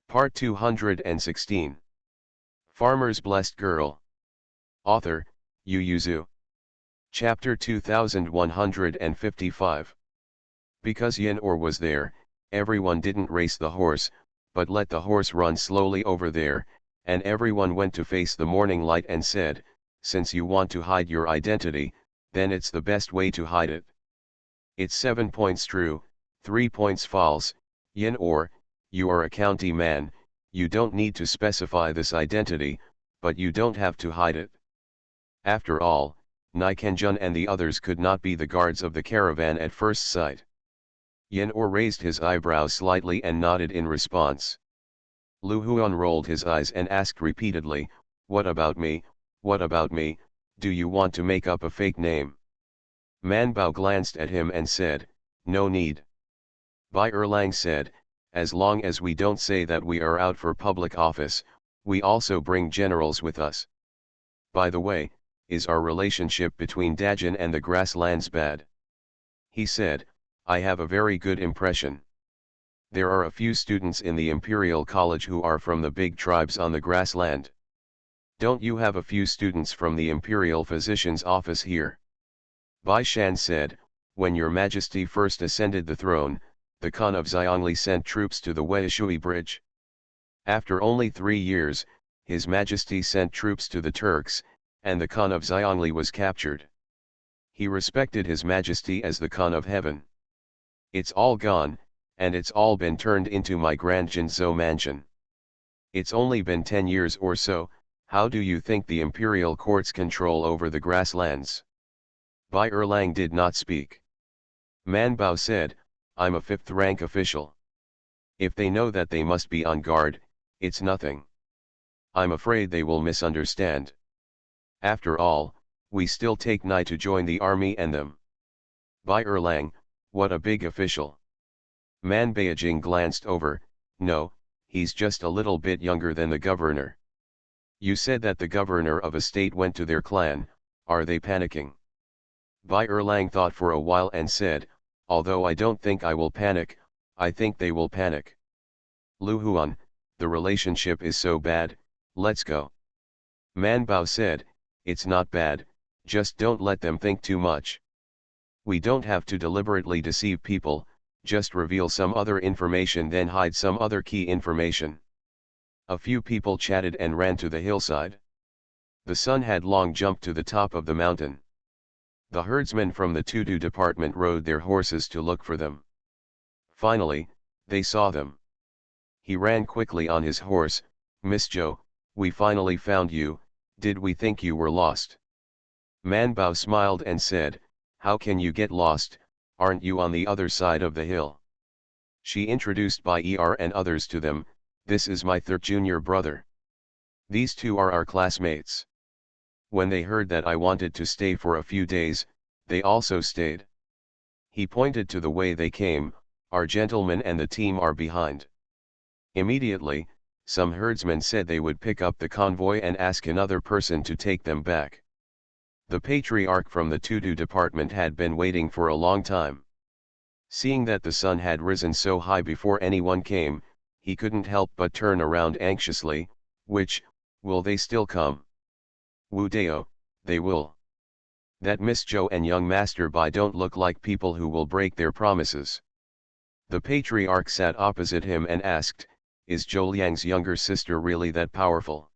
Part 216. Farmer's Blessed Girl. Author, Yu Yuzu. Chapter 2155. Because Yin-Or was there, everyone didn't race the horse, but let the horse run slowly over there, and everyone went to face the morning light and said, since you want to hide your identity, then it's the best way to hide it. It's 7 points true, 3 points false. Yin-Or, you are a county man, you don't need to specify this identity, but you don't have to hide it. After all, Nikanjun and the others could not be the guards of the caravan at first sight. Yin-Or raised his eyebrows slightly and nodded in response. Lu Huan rolled his eyes and asked repeatedly, what about me, what about me, do you want to make up a fake name? Man Bao glanced at him and said, no need. Bai Erlang said, as long as we don't say that we are out for public office, we also bring generals with us. By the way, is our relationship between Dajin and the grasslands bad? He said, I have a very good impression. There are a few students in the Imperial College who are from the big tribes on the grassland. Don't you have a few students from the Imperial Physician's office here? Bai Shan said, when your Majesty first ascended the throne, the Khan of Xiongli sent troops to the Weishui Bridge. After only 3 years, His Majesty sent troops to the Turks, and the Khan of Xiongli was captured. He respected His Majesty as the Khan of Heaven. It's all gone, and it's all been turned into my Grand Jinzhou mansion. It's only been 10 years or so. How do you think the imperial courts control over the grasslands? Bai Erlang did not speak. Man Bao said, I'm a 5th rank official. If they know that they must be on guard, it's nothing. I'm afraid they will misunderstand. After all, we still take Nai to join the army and them. Bai Erlang, what a big official. Man Beijing glanced over, no, he's just a little bit younger than the governor. You said that the governor of a state went to their clan, are they panicking? Bai Erlang thought for a while and said, although I don't think I will panic, I think they will panic. Lu Huan, the relationship is so bad, let's go. Man Bao said, it's not bad, just don't let them think too much. We don't have to deliberately deceive people, just reveal some other information then hide some other key information. A few people chatted and ran to the hillside. The sun had long jumped to the top of the mountain. The herdsmen from the Tudu department rode their horses to look for them. Finally, they saw them. He ran quickly on his horse, Miss Zhou, we finally found you, did we think you were lost? Man Bao smiled and said, how can you get lost, aren't you on the other side of the hill? She introduced Bai Er and others to them, this is my 3rd junior brother. These two are our classmates. When they heard that I wanted to stay for a few days, they also stayed. He pointed to the way they came, our gentlemen and the team are behind. Immediately, some herdsmen said they would pick up the convoy and ask another person to take them back. The patriarch from the Tudu department had been waiting for a long time. Seeing that the sun had risen so high before anyone came, he couldn't help but turn around anxiously, will they still come? Wu Dao, they will. That Miss Zhou and young Master Bai don't look like people who will break their promises. The patriarch sat opposite him and asked, is Zhou Liang's younger sister really that powerful?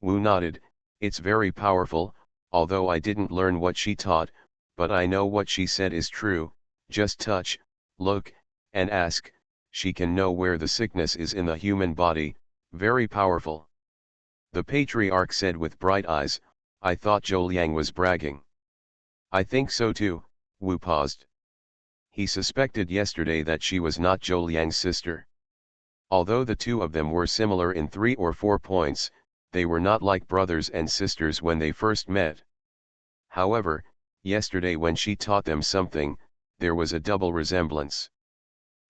Wu nodded, it's very powerful, although I didn't learn what she taught, but I know what she said is true, just touch, look, and ask, she can know where the sickness is in the human body, very powerful. The patriarch said with bright eyes, I thought Zhou Liang was bragging. I think so too, Wu paused. He suspected yesterday that she was not Zhou Liang's sister. Although the two of them were similar in 3 or 4 points, they were not like brothers and sisters when they first met. However, yesterday when she taught them something, there was a double resemblance.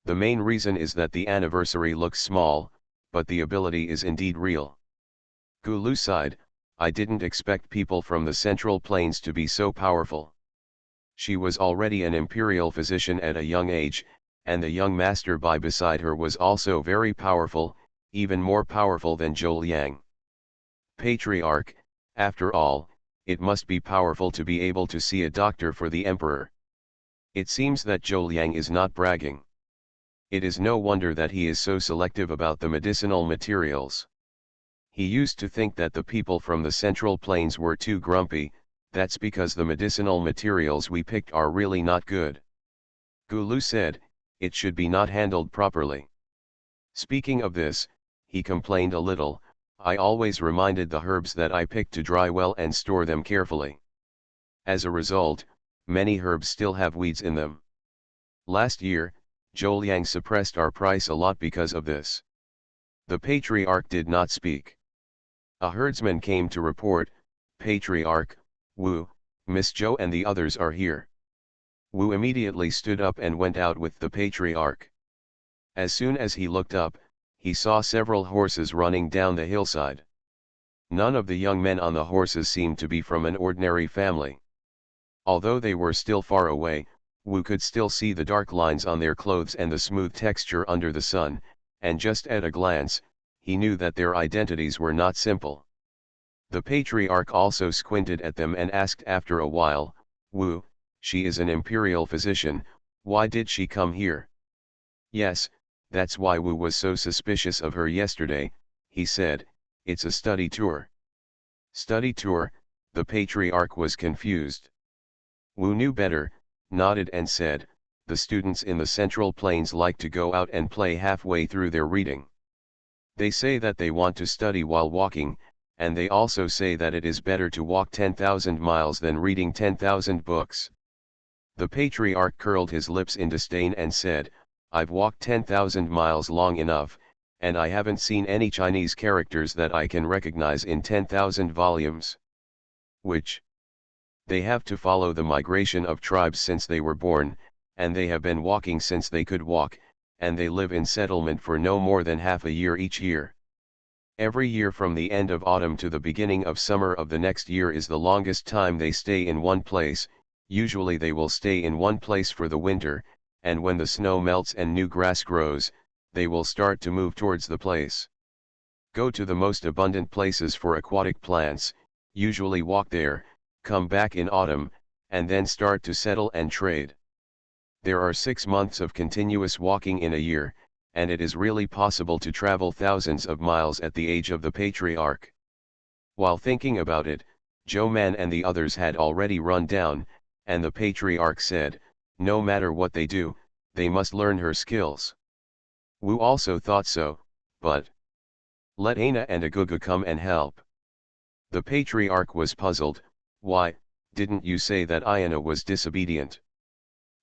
The main reason is that the anniversary looks small, but the ability is indeed real. Gulu sighed, I didn't expect people from the Central Plains to be so powerful. She was already an imperial physician at a young age, and the young Master Bai beside her was also very powerful, even more powerful than Zhou Liang. Patriarch, after all, it must be powerful to be able to see a doctor for the emperor. It seems that Zhou Liang is not bragging. It is no wonder that he is so selective about the medicinal materials. He used to think that the people from the Central Plains were too grumpy. That's because the medicinal materials we picked are really not good. Gulu said, it should be not handled properly. Speaking of this, he complained a little, I always reminded the herbs that I picked to dry well and store them carefully. As a result, many herbs still have weeds in them. Last year, Zhou Liang suppressed our price a lot because of this. The patriarch did not speak. A herdsman came to report, Patriarch, Wu, Miss Zhou and the others are here. Wu immediately stood up and went out with the patriarch. As soon as he looked up, he saw several horses running down the hillside. None of the young men on the horses seemed to be from an ordinary family. Although they were still far away, Wu could still see the dark lines on their clothes and the smooth texture under the sun, and just at a glance, he knew that their identities were not simple. The patriarch also squinted at them and asked after a while, Wu, she is an imperial physician, why did she come here? Yes, that's why Wu was so suspicious of her yesterday, he said, it's a study tour. Study tour, the patriarch was confused. Wu knew better, nodded and said, the students in the Central Plains like to go out and play halfway through their reading. They say that they want to study while walking, and they also say that it is better to walk 10,000 miles than reading 10,000 books. The patriarch curled his lips in disdain and said, I've walked 10,000 miles long enough, and I haven't seen any Chinese characters that I can recognize in 10,000 volumes. Which? They have to follow the migration of tribes since they were born, and they have been walking since they could walk, and they live in settlement for no more than half a year each year. Every year from the end of autumn to the beginning of summer of the next year is the longest time they stay in one place. Usually they will stay in one place for the winter, and when the snow melts and new grass grows, they will start to move towards the place. Go to the most abundant places for aquatic plants, usually walk there, come back in autumn, and then start to settle and trade. There are 6 months of continuous walking in a year, and it is really possible to travel thousands of miles at the age of the patriarch. While thinking about it, Zhou Man and the others had already run down, and the patriarch said, no matter what they do, they must learn her skills. Wu also thought so, but let Aina and Aguga come and help. The patriarch was puzzled, why, didn't you say that Aina was disobedient?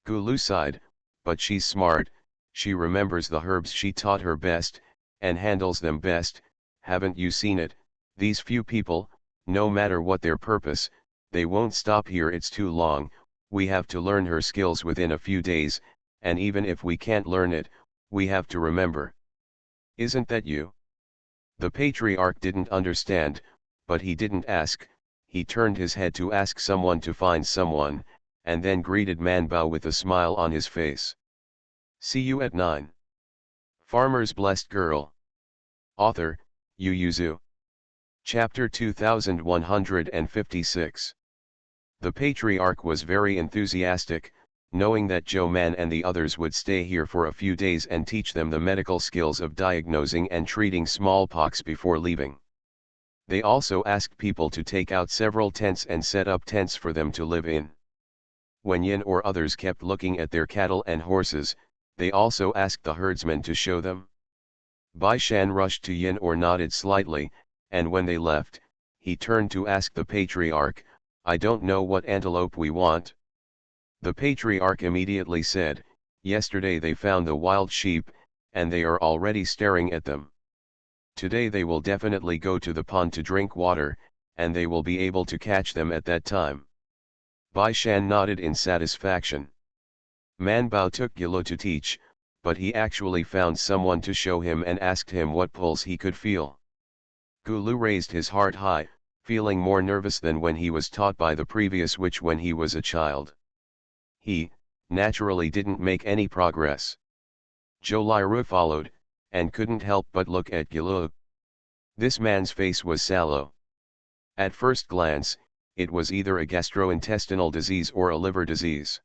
Gulu sighed, but she's smart, she remembers the herbs she taught her best, and handles them best, haven't you seen it, these few people, no matter what their purpose, they won't stop here, it's too long, we have to learn her skills within a few days, and even if we can't learn it, we have to remember. Isn't that you? The patriarch didn't understand, but he didn't ask, he turned his head to ask someone to find someone, and then greeted Manbao with a smile on his face. See you at 9. Farmer's Blessed Girl. Author, Yu Yuzu. Chapter 2156. The patriarch was very enthusiastic, knowing that Zhou Man and the others would stay here for a few days and teach them the medical skills of diagnosing and treating smallpox before leaving. They also asked people to take out several tents and set up tents for them to live in. When Yin or others kept looking at their cattle and horses, they also asked the herdsman to show them. Bai Shan rushed to Yin or nodded slightly, and when they left, he turned to ask the patriarch, I don't know what antelope we want. The patriarch immediately said, yesterday they found the wild sheep, and they are already staring at them. Today they will definitely go to the pond to drink water, and they will be able to catch them at that time. Bai Shan nodded in satisfaction. Manbao took Gilo to teach, but he actually found someone to show him and asked him what pulse he could feel. Gulu raised his heart high, feeling more nervous than when he was taught by the previous witch when he was a child. He, naturally didn't make any progress. Zhou Liru followed, and couldn't help but look at Gilu. This man's face was sallow. At first glance, it was either a gastrointestinal disease or a liver disease.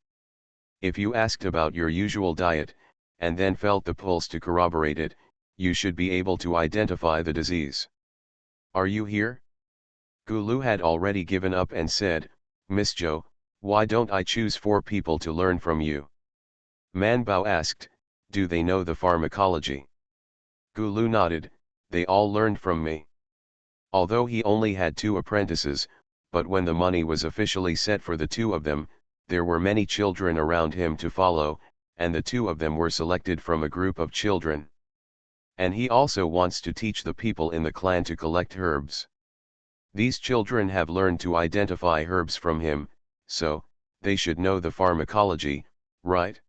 If you asked about your usual diet, and then felt the pulse to corroborate it, you should be able to identify the disease. Are you here? Gulu had already given up and said, Miss Jo, why don't I choose 4 people to learn from you? Man Bao asked, do they know the pharmacology? Gulu nodded, they all learned from me. Although he only had 2 apprentices, but when the money was officially set for the 2 of them, there were many children around him to follow, and the 2 of them were selected from a group of children. And he also wants to teach the people in the clan to collect herbs. These children have learned to identify herbs from him, so, they should know the pharmacology, right?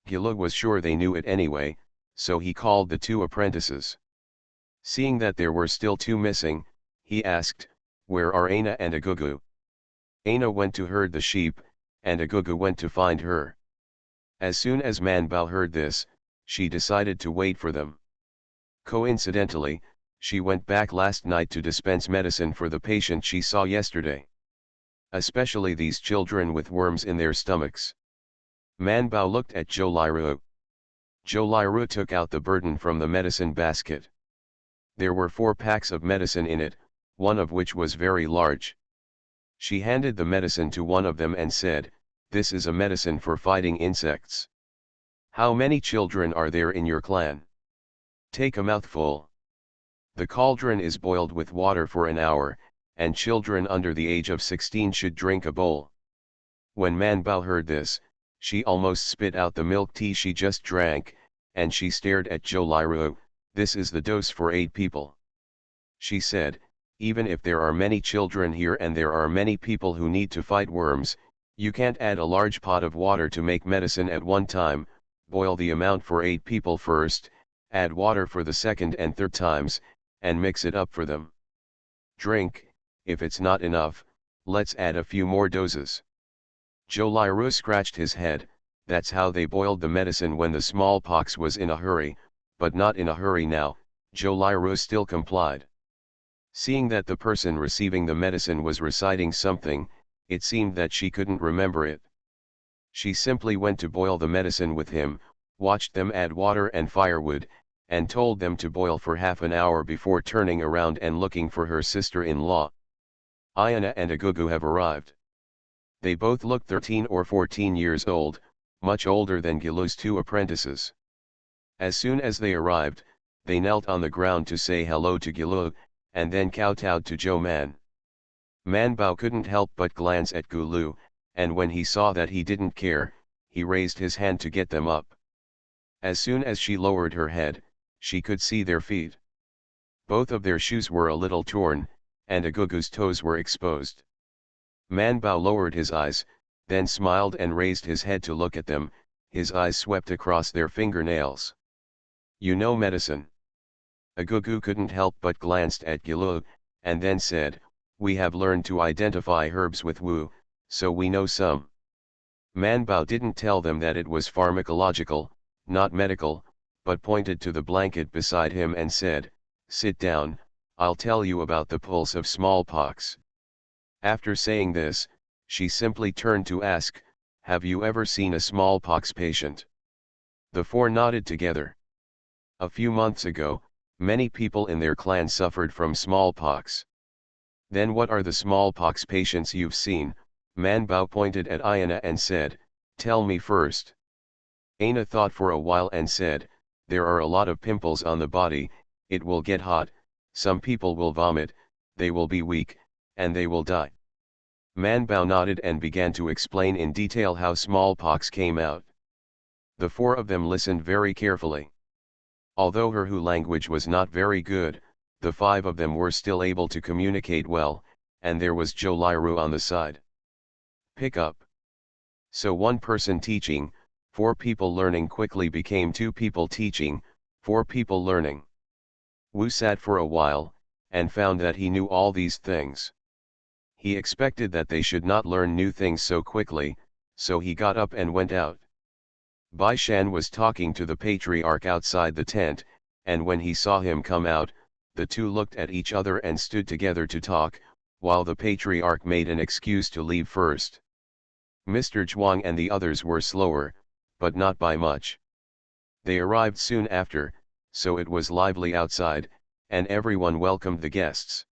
Gilu was sure they knew it anyway, so he called the 2 apprentices. Seeing that there were still 2 missing, he asked, where are Aina and Agugu? Aina went to herd the sheep, and Agugu went to find her. As soon as Man Bao heard this, she decided to wait for them. Coincidentally, she went back last night to dispense medicine for the patient she saw yesterday. Especially these children with worms in their stomachs. Man Bao looked at Zhou Liru. Zhou Liru took out the burden from the medicine basket. There were 4 packs of medicine in it, one of which was very large. She handed the medicine to one of them and said, this is a medicine for fighting insects. How many children are there in your clan? Take a mouthful. The cauldron is boiled with water for an hour, and children under the age of 16 should drink a bowl. When Man Bao heard this, she almost spit out the milk tea she just drank, and she stared at Zhou Liru, this is the dose for 8 people. She said, even if there are many children here and there are many people who need to fight worms, you can't add a large pot of water to make medicine at one time, boil the amount for 8 people first, add water for the second and third times, and mix it up for them. Drink, if it's not enough, let's add a few more doses. Zhou Liru scratched his head, that's how they boiled the medicine when the smallpox was in a hurry, but not in a hurry now. Zhou Liru still complied. Seeing that the person receiving the medicine was reciting something, it seemed that she couldn't remember it. She simply went to boil the medicine with him, watched them add water and firewood, and told them to boil for half an hour before turning around and looking for her sister-in-law. Ayana and Agugu have arrived. They both look 13 or 14 years old, much older than Gilu's 2 apprentices. As soon as they arrived, they knelt on the ground to say hello to Gilu, and then kowtowed to Zhou Man. Man Bao couldn't help but glance at Gulu, and when he saw that he didn't care, he raised his hand to get them up. As soon as she lowered her head, she could see their feet. Both of their shoes were a little torn, and Agugu's toes were exposed. Man Bao lowered his eyes, then smiled and raised his head to look at them, his eyes swept across their fingernails. You know medicine. Agugu couldn't help but glanced at Gilu, and then said, we have learned to identify herbs with Wu, so we know some. Man Bao didn't tell them that it was pharmacological, not medical, but pointed to the blanket beside him and said, sit down, I'll tell you about the pulse of smallpox. After saying this, she simply turned to ask, have you ever seen a smallpox patient? The 4 nodded together. A few months ago, many people in their clan suffered from smallpox. Then what are the smallpox patients you've seen? Man Bao pointed at Ayana and said, tell me first. Aina thought for a while and said, there are a lot of pimples on the body, it will get hot, some people will vomit, they will be weak, and they will die. Man Bao nodded and began to explain in detail how smallpox came out. The 4 of them listened very carefully. Although her Hu language was not very good, the 5 of them were still able to communicate well, and there was Zhou Liru on the side. Pick up. So 1 person teaching, 4 people learning quickly became 2 people teaching, 4 people learning. Wu sat for a while, and found that he knew all these things. He expected that they should not learn new things so quickly, so he got up and went out. Bai Shan was talking to the patriarch outside the tent, and when he saw him come out, the two looked at each other and stood together to talk, while the patriarch made an excuse to leave first. Mr. Zhuang and the others were slower, but not by much. They arrived soon after, so it was lively outside, and everyone welcomed the guests.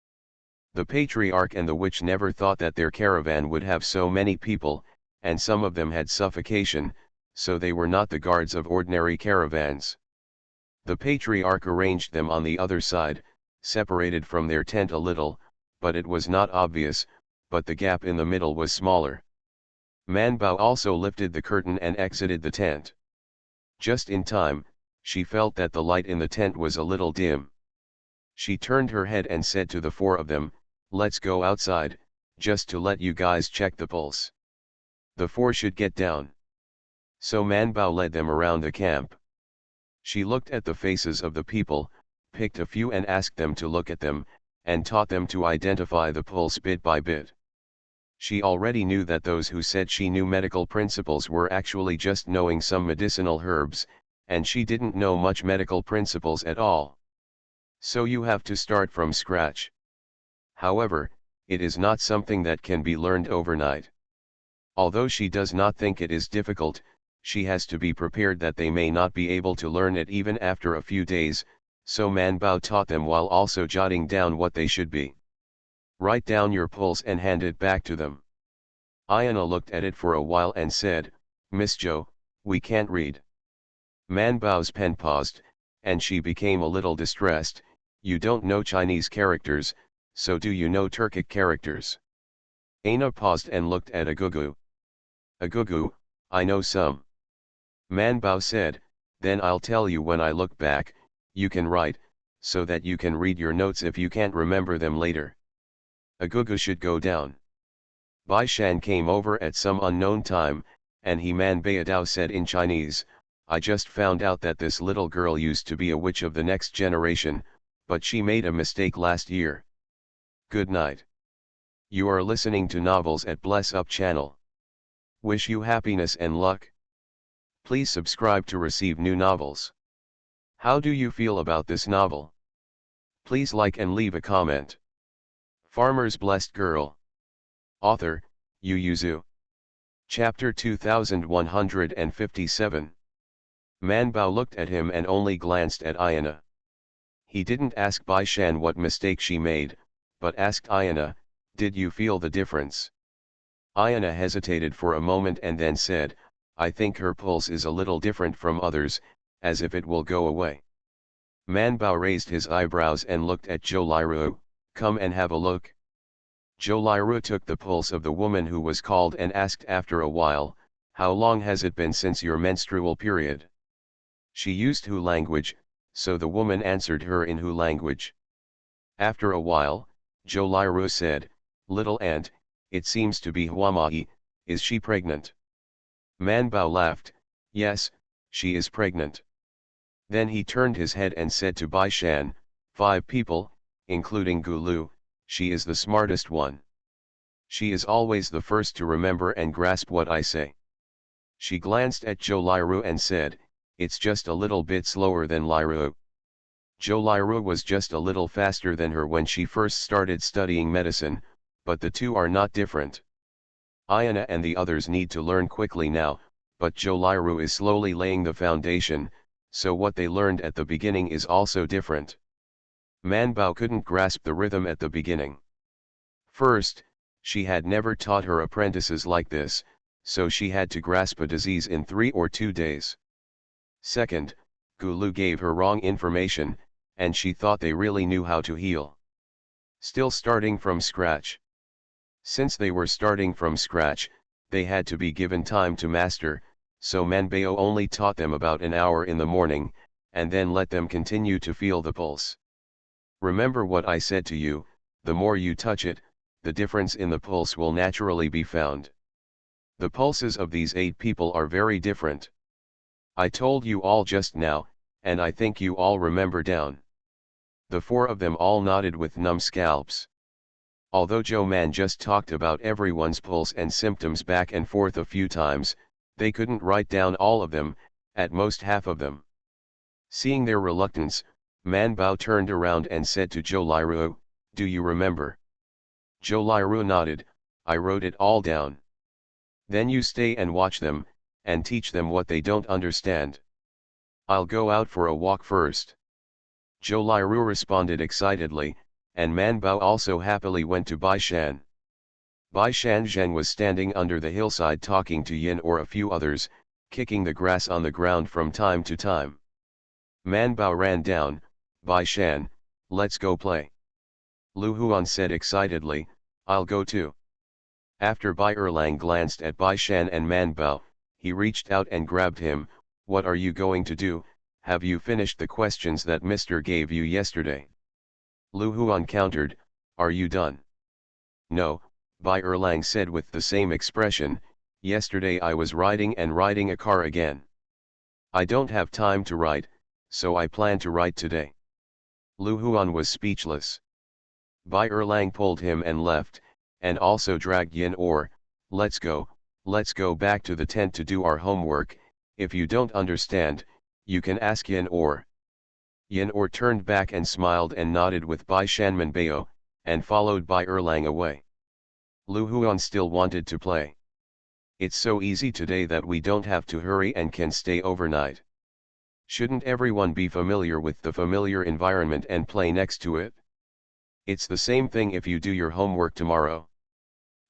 The patriarch and the witch never thought that their caravan would have so many people, and some of them had suffocation, so they were not the guards of ordinary caravans. The patriarch arranged them on the other side, separated from their tent a little, but it was not obvious, but the gap in the middle was smaller. Manbao also lifted the curtain and exited the tent. Just in time, she felt that the light in the tent was a little dim. She turned her head and said to the four of them, "Let's go outside, just to let you guys check the pulse. The four should get down." So Manbao led them around the camp. She looked at the faces of the people, picked a few and asked them to look at them, and taught them to identify the pulse bit by bit. She already knew that those who said she knew medical principles were actually just knowing some medicinal herbs, and she didn't know much medical principles at all. So you have to start from scratch. However, it is not something that can be learned overnight. Although she does not think it is difficult, she has to be prepared that they may not be able to learn it even after a few days, so Manbao taught them while also jotting down what they should be. Write down your pulse and hand it back to them. Ayana looked at it for a while and said, "Miss Jo, we can't read." Manbao's pen paused, and she became a little distressed. "You don't know Chinese characters, so do you know Turkic characters?" Aina paused and looked at Agugu. "Agugu, I know some." Manbao said, "Then I'll tell you when I look back, you can write, so that you can read your notes if you can't remember them later." Agugu should go down. Bai Shan came over at some unknown time, and he Manbayadao said in Chinese, "I just found out that this little girl used to be a witch of the next generation, but she made a mistake last year. Good night." You are listening to novels at Bless Up channel. Wish you happiness and luck. Please subscribe to receive new novels. How do you feel about this novel? Please like and leave a comment. Farmer's Blessed Girl. Author, Yu Yuzu. Chapter 2157. Manbao looked at him and only glanced at Ayana. He didn't ask Bai Shan what mistake she made, but asked Ayana, "Did you feel the difference?" Ayana hesitated for a moment and then said, "I think her pulse is a little different from others, as if it will go away." Manbao raised his eyebrows and looked at Zhou Liru. "Come and have a look." Zhou Liru took the pulse of the woman who was called and asked after a while, "How long has it been since your menstrual period?" She used Hu language, so the woman answered her in Hu language. After a while, Zhou Liru said, "Little aunt, it seems to be Huamai, is she pregnant?" Manbao laughed, "Yes, she is pregnant." Then he turned his head and said to Bai Shan, "5 people, including Gulu, she is the smartest one. She is always the first to remember and grasp what I say." She glanced at Zhou Liru and said, "It's just a little bit slower than Liru." Zhou Liru was just a little faster than her when she first started studying medicine, but the two are not different. Ayana and the others need to learn quickly now, but Zhou Liru is slowly laying the foundation, so what they learned at the beginning is also different. Manbao couldn't grasp the rhythm at the beginning. First, she had never taught her apprentices like this, so she had to grasp a disease in 3 or 2 days. Second, Gulu gave her wrong information, and she thought they really knew how to heal. Still starting from scratch. Since they were starting from scratch, they had to be given time to master, so Manbao only taught them about an hour in the morning, and then let them continue to feel the pulse. Remember what I said to you, the more you touch it, the difference in the pulse will naturally be found. The pulses of these 8 people are very different. I told you all just now, and I think you all remember down. The 4 of them all nodded with numb scalps. Although Zhou Man just talked about everyone's pulse and symptoms back and forth a few times, they couldn't write down all of them, at most half of them. Seeing their reluctance, Man Bao turned around and said to Zhou Liru, "Do you remember?" Zhou Liru nodded, "I wrote it all down." "Then you stay and watch them, and teach them what they don't understand." "I'll go out for a walk first." Zhou Liru responded excitedly, and Man Bao also happily went to Bai Shan. Bai Shan Zheng was standing under the hillside talking to Yin or a few others, kicking the grass on the ground from time to time. Man Bao ran down. "Bai Shan, let's go play." Lu Huan said excitedly, "I'll go too." After Bai Erlang glanced at Bai Shan and Man Bao, he reached out and grabbed him. "What are you going to do? Have you finished the questions that Mr. gave you yesterday?" Lu Huan countered, "Are you done?" "No," Bai Erlang said with the same expression, "yesterday I was riding a car again. I don't have time to write, so I plan to write today." Lu Huan was speechless. Bai Erlang pulled him and left, and also dragged Yin Or. Let's go back to the tent to do our homework. If you don't understand, you can ask Yin Or." Yin Or turned back and smiled and nodded with Bai Shanman Bao, and followed Bai Erlang away. Lu Huan still wanted to play. "It's so easy today that we don't have to hurry and can stay overnight. Shouldn't everyone be familiar with the familiar environment and play next to it? It's the same thing if you do your homework tomorrow."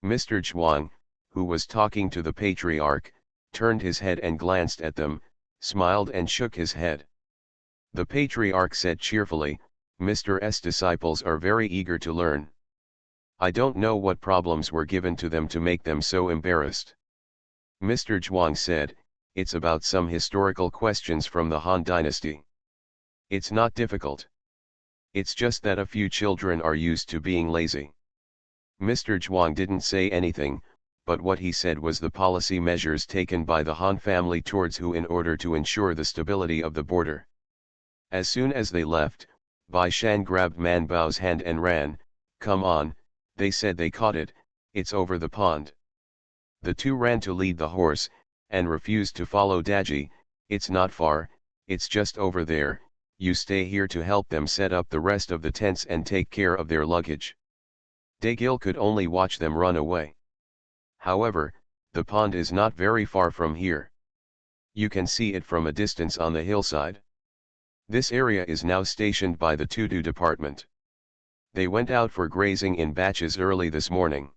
Mr. Zhuang, who was talking to the patriarch, turned his head and glanced at them, smiled and shook his head. The patriarch said cheerfully, "Mr. S. disciples are very eager to learn. I don't know what problems were given to them to make them so embarrassed." Mr. Zhuang said, "It's about some historical questions from the Han Dynasty. It's not difficult. It's just that a few children are used to being lazy." Mr. Zhuang didn't say anything, but what he said was the policy measures taken by the Han family towards Hu in order to ensure the stability of the border. As soon as they left, Bai Shan grabbed Man Bao's hand and ran. "Come on," they said. They caught it, "it's over the pond." The two ran to lead the horse, and refused to follow Daji. "It's not far, it's just over there, you stay here to help them set up the rest of the tents and take care of their luggage." Dagil could only watch them run away. "However, the pond is not very far from here. You can see it from a distance on the hillside. This area is now stationed by the Tudu department. They went out for grazing in batches early this morning.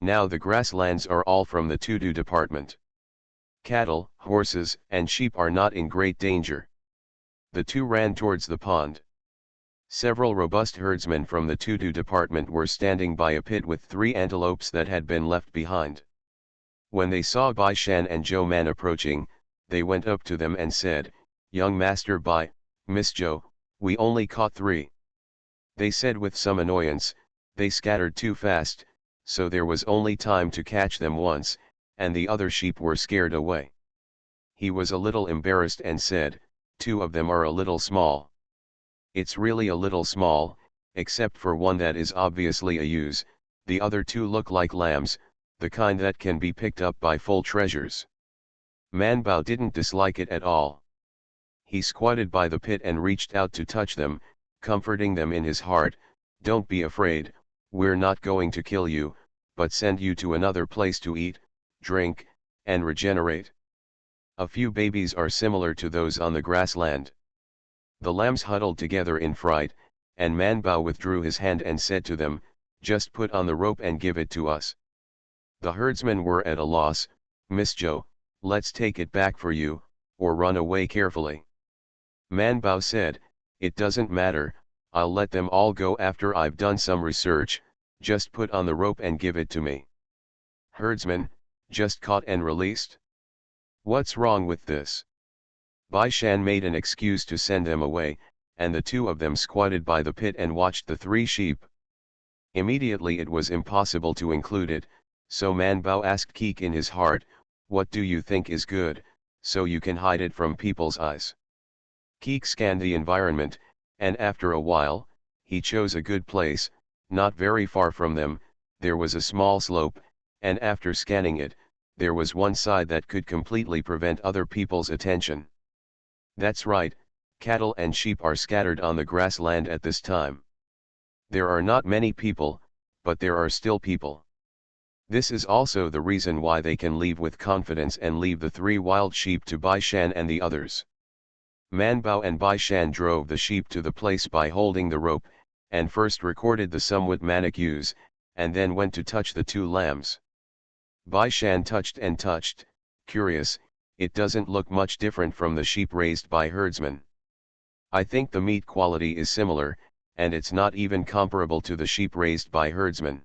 Now the grasslands are all from the Tudu department. Cattle, horses, and sheep are not in great danger." The two ran towards the pond. Several robust herdsmen from the Tudu department were standing by a pit with 3 antelopes that had been left behind. When they saw Bai Shan and Zhou Man approaching, they went up to them and said, "Young Master Bai, Miss Zhou, we only caught 3. They said with some annoyance, "They scattered too fast, so there was only time to catch them once, and the other sheep were scared away." He was a little embarrassed and said, "2 of them are a little small." "It's really a little small, except for one that is obviously a ewes, the other 2 look like lambs, the kind that can be picked up by full treasures." Man Bao didn't dislike it at all. He squatted by the pit and reached out to touch them, comforting them in his heart. "Don't be afraid, we're not going to kill you, but send you to another place to eat, drink, and regenerate. A few babies are similar to those on the grassland." The lambs huddled together in fright, and Man Bao withdrew his hand and said to them, "Just put on the rope and give it to us." The herdsmen were at a loss. "Miss Zhou, let's take it back for you, or run away carefully." Man Bao said, "It doesn't matter, I'll let them all go after I've done some research, just put on the rope and give it to me." "Herdsman, just caught and released? What's wrong with this?" Bai Shan made an excuse to send them away, and the 2 of them squatted by the pit and watched the 3 sheep. Immediately it was impossible to include it, so Man Bao asked Keek in his heart, "What do you think is good, so you can hide it from people's eyes?" Keek scanned the environment, and after a while, he chose a good place. Not very far from them, there was a small slope, and after scanning it, there was one side that could completely prevent other people's attention. "That's right, Cattle and sheep are scattered on the grassland at this time. There are not many people, but there are still people. This is also the reason why they can leave with confidence and leave the 3 wild sheep to Bai Shan and the others. Man Bao and Bai Shan drove the sheep to the place by holding the rope, and first recorded the somewhat manic use, and then went to touch the 2 lambs. Bai Shan touched and touched, curious, it doesn't look much different from the sheep raised by herdsmen. I think the meat quality is similar, and it's not even comparable to the sheep raised by herdsmen.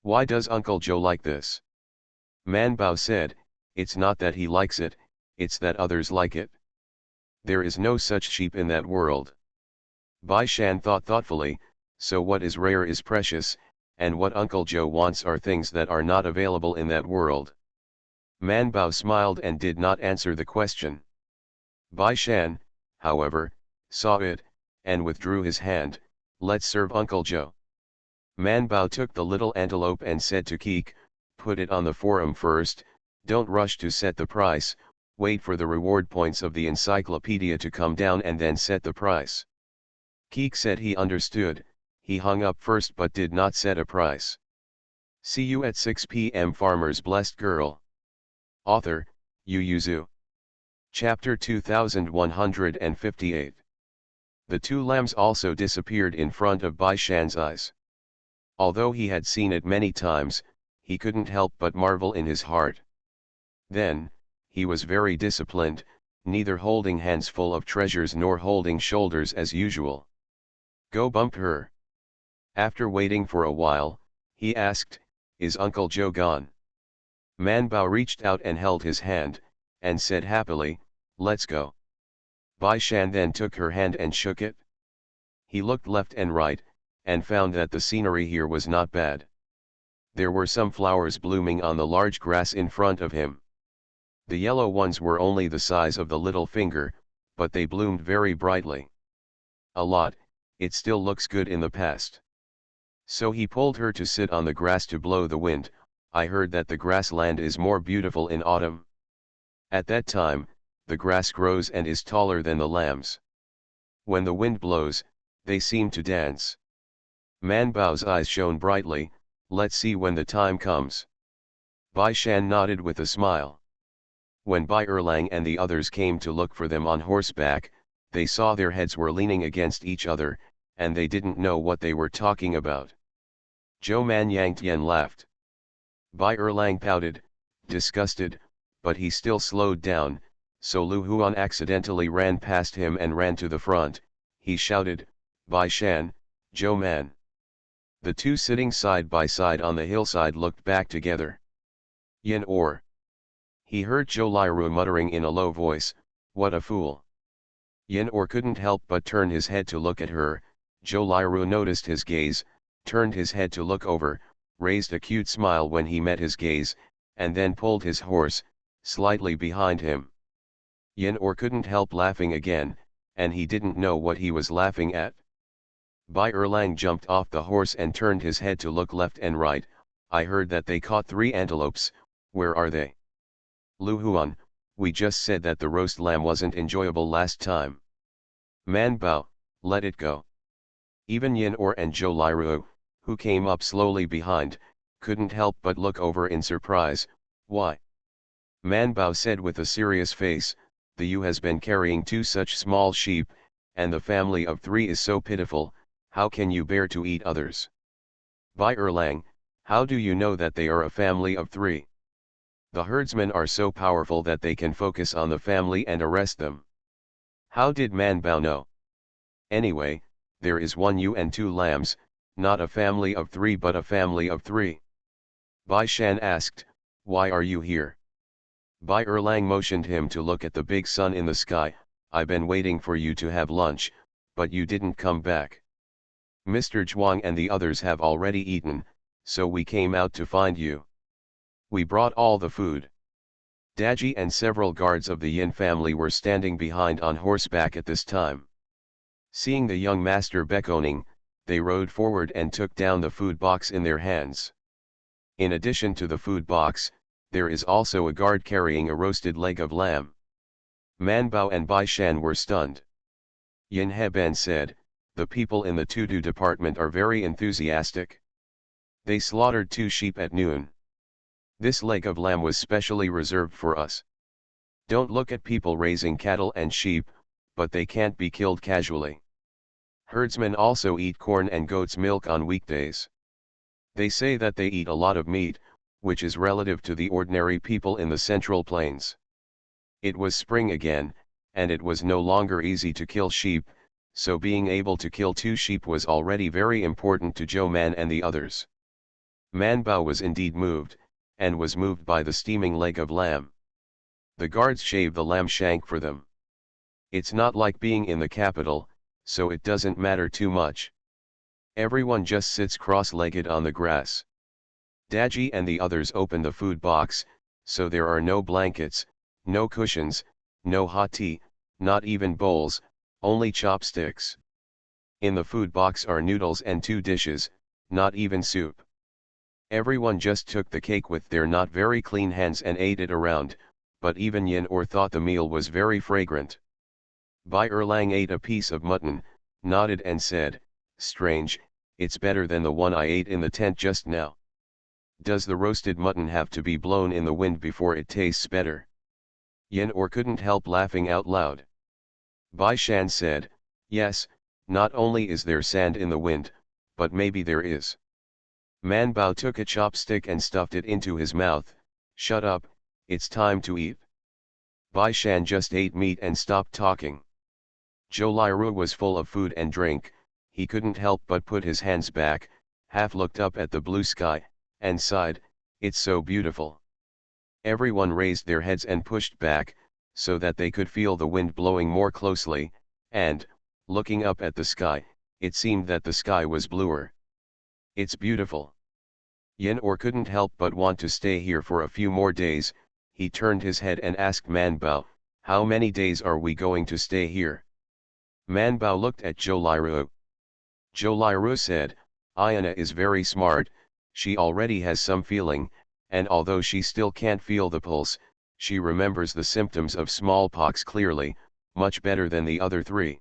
Why does Uncle Joe like this? Man Bao said, it's not that he likes it, it's that others like it. There is no such sheep in that world. Bai Shan thought thoughtfully, so what is rare is precious, and what Uncle Joe wants are things that are not available in that world. Man Bao smiled and did not answer the question. Bai Shan, however, saw it, and withdrew his hand. Let's serve Uncle Joe. Man Bao took the little antelope and said to Keek, put it on the forum first, don't rush to set the price, wait for the reward points of the encyclopedia to come down and then set the price. Keek said he understood, he hung up first but did not set a price. See you at 6 p.m. Farmer's Blessed Girl. Author, Yu Yuzu. Chapter 2158. The 2 lambs also disappeared in front of Bai Shan's eyes. Although he had seen it many times, he couldn't help but marvel in his heart. Then, he was very disciplined, neither holding hands full of treasures nor holding shoulders as usual. Go bump her. After waiting for a while, he asked, is Uncle Joe gone? Man Bao reached out and held his hand, and said happily, let's go. Bai Shan then took her hand and shook it. He looked left and right, and found that the scenery here was not bad. There were some flowers blooming on the large grass in front of him. The yellow ones were only the size of the little finger, but they bloomed very brightly. A lot, it still looks good in the past. So he pulled her to sit on the grass to blow the wind. I heard that the grassland is more beautiful in autumn. At that time, the grass grows and is taller than the lambs. When the wind blows, they seem to dance. Man Bao's eyes shone brightly, let's see when the time comes. Bai Shan nodded with a smile. When Bai Erlang and the others came to look for them on horseback, they saw their heads were leaning against each other, and they didn't know what they were talking about. Zhou Man Yangtian laughed. Bai Erlang pouted, disgusted, but he still slowed down, so Lu Huan accidentally ran past him and ran to the front. He shouted, Bai Shan, Zhou Man. The 2 sitting side by side on the hillside looked back together. Yin or. He heard Zhou Liru muttering in a low voice, what a fool. Yin or couldn't help but turn his head to look at her. Zhou Liru noticed his gaze, turned his head to look over, raised a cute smile when he met his gaze, and then pulled his horse, slightly behind him. Yin or couldn't help laughing again, and he didn't know what he was laughing at. Bai Erlang jumped off the horse and turned his head to look left and right. I heard that they caught 3 antelopes, where are they? Lu Huan, we just said that the roast lamb wasn't enjoyable last time. Man Bao, let it go. Even Yin Or and Zhou Liru, who came up slowly behind, couldn't help but look over in surprise. Why? Man Bao said with a serious face, the Yu has been carrying 2 such small sheep, and the family of 3 is so pitiful. How can you bear to eat others? Bai Erlang, how do you know that they are a family of 3? The herdsmen are so powerful that they can focus on the family and arrest them. How did Man Bao know? Anyway, there is 1 ewe and 2 lambs, not a family of 3 but a family of 3. Bai Shan asked, why are you here? Bai Erlang motioned him to look at the big sun in the sky. I've been waiting for you to have lunch, but you didn't come back. Mr. Zhuang and the others have already eaten, so we came out to find you. We brought all the food. Daji and several guards of the Yin family were standing behind on horseback at this time. Seeing the young master beckoning, they rode forward and took down the food box in their hands. In addition to the food box, there is also a guard carrying a roasted leg of lamb. Man Bao and Bai Shan were stunned. Yin Heben said, the people in the Tudu department are very enthusiastic. They slaughtered 2 sheep at noon. This leg of lamb was specially reserved for us. Don't look at people raising cattle and sheep, but they can't be killed casually. Herdsmen also eat corn and goat's milk on weekdays. They say that they eat a lot of meat, which is relative to the ordinary people in the Central Plains. It was spring again, and it was no longer easy to kill sheep, so being able to kill 2 sheep was already very important to Joe Man and the others. Man Bao was indeed moved, and was moved by the steaming leg of lamb. The guards shave the lamb shank for them. It's not like being in the capital, so it doesn't matter too much. Everyone just sits cross-legged on the grass. Daji and the others open the food box, so there are no blankets, no cushions, no hot tea, not even bowls, only chopsticks. In the food box are noodles and 2 dishes, not even soup. Everyone just took the cake with their not very clean hands and ate it around, but even Yin Or thought the meal was very fragrant. Bai Erlang ate a piece of mutton, nodded and said, strange, it's better than the one I ate in the tent just now. Does the roasted mutton have to be blown in the wind before it tastes better? Yin Or couldn't help laughing out loud. Bai Shan said, yes, not only is there sand in the wind, but maybe there is. Man Bao took a chopstick and stuffed it into his mouth. Shut up, it's time to eat. Bai Shan just ate meat and stopped talking. Zhou Liru was full of food and drink, he couldn't help but put his hands back, half looked up at the blue sky, and sighed, it's so beautiful. Everyone raised their heads and pushed back, so that they could feel the wind blowing more closely, and, looking up at the sky, it seemed that the sky was bluer. It's beautiful. Yin Or couldn't help but want to stay here for a few more days. He turned his head and asked Man Bao, how many days are we going to stay here? Man Bao looked at Zhou Liru. Zhou Liru said, Ayana is very smart, she already has some feeling, and although she still can't feel the pulse, she remembers the symptoms of smallpox clearly, much better than the other 3.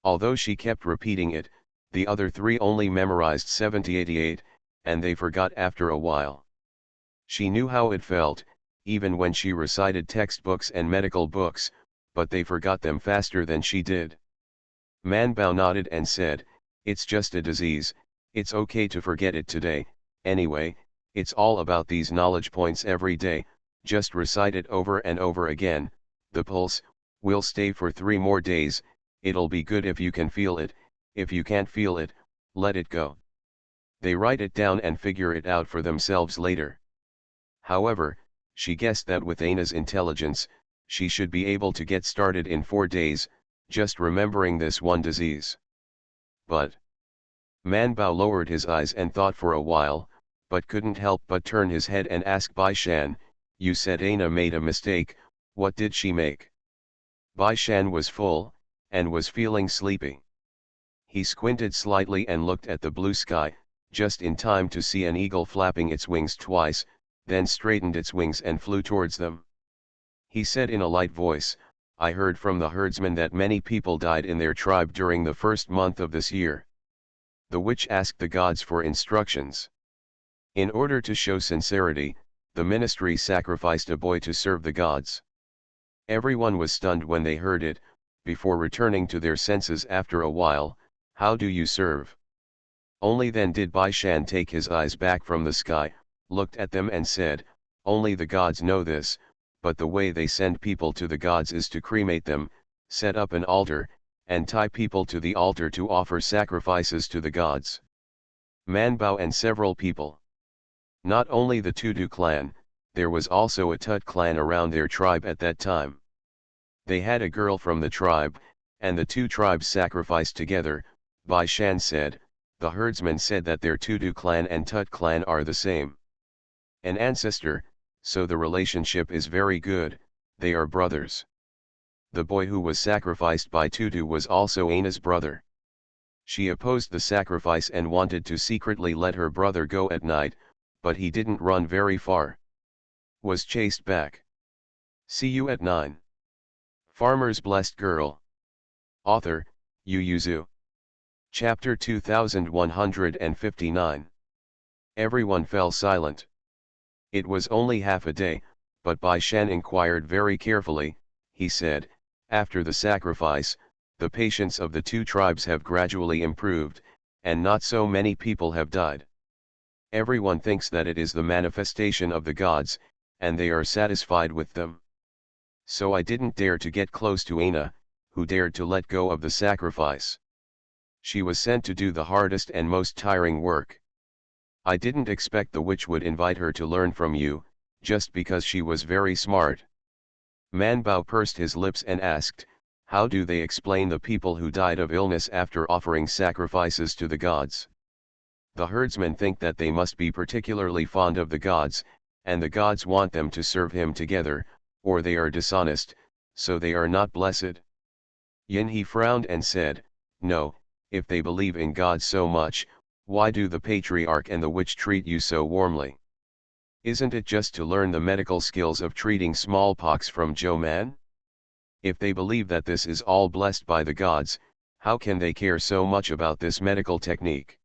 Although she kept repeating it, the other 3 only memorized 70-88, and they forgot after a while. She knew how it felt, even when she recited textbooks and medical books, but they forgot them faster than she did. Man Bao nodded and said, it's just a disease, it's okay to forget it today, anyway, it's all about these knowledge points every day, just recite it over and over again. The pulse will stay for 3 more days, it'll be good if you can feel it, if you can't feel it, let it go. They write it down and figure it out for themselves later. However, she guessed that with Ana's intelligence, she should be able to get started in 4 days, just remembering this one disease. But Man Bao lowered his eyes and thought for a while, but couldn't help but turn his head and ask Bai Shan, you said Ana made a mistake, what did she make? Bai Shan was full, and was feeling sleepy. He squinted slightly and looked at the blue sky, just in time to see an eagle flapping its wings twice, then straightened its wings and flew towards them. He said in a light voice, I heard from the herdsmen that many people died in their tribe during the first month of this year. The witch asked the gods for instructions. In order to show sincerity, the ministry sacrificed a boy to serve the gods. Everyone was stunned when they heard it. Before returning to their senses after a while, how do you serve? Only then did Bai Shan take his eyes back from the sky, looked at them and said, only the gods know this, but the way they send people to the gods is to cremate them, set up an altar, and tie people to the altar to offer sacrifices to the gods. Man Bao and several people. Not only the Tudu clan, there was also a Tut clan around their tribe at that time. They had a girl from the tribe, and the 2 tribes sacrificed together. Bai Shan said, the herdsmen said that their Tudu clan and Tut clan are the same. An ancestor, so the relationship is very good, they are brothers. The boy who was sacrificed by Tudu was also Ana's brother. She opposed the sacrifice and wanted to secretly let her brother go at night, but he didn't run very far. Was chased back. See you at 9. Farmer's Blessed Girl. Author, Yuzu. Chapter 2159. Everyone fell silent. It was only half a day, but Bai Shan inquired very carefully. He said, after the sacrifice, the patients of the two tribes have gradually improved, and not so many people have died. Everyone thinks that it is the manifestation of the gods, and they are satisfied with them. So I didn't dare to get close to Aina, who dared to let go of the sacrifice. She was sent to do the hardest and most tiring work. I didn't expect the witch would invite her to learn from you, just because she was very smart. Man Bao pursed his lips and asked, how do they explain the people who died of illness after offering sacrifices to the gods? The herdsmen think that they must be particularly fond of the gods, and the gods want them to serve him together, or they are dishonest, so they are not blessed. Yin He frowned and said, no, if they believe in God so much, why do the patriarch and the witch treat you so warmly? Isn't it just to learn the medical skills of treating smallpox from Joe Man? If they believe that this is all blessed by the gods, how can they care so much about this medical technique?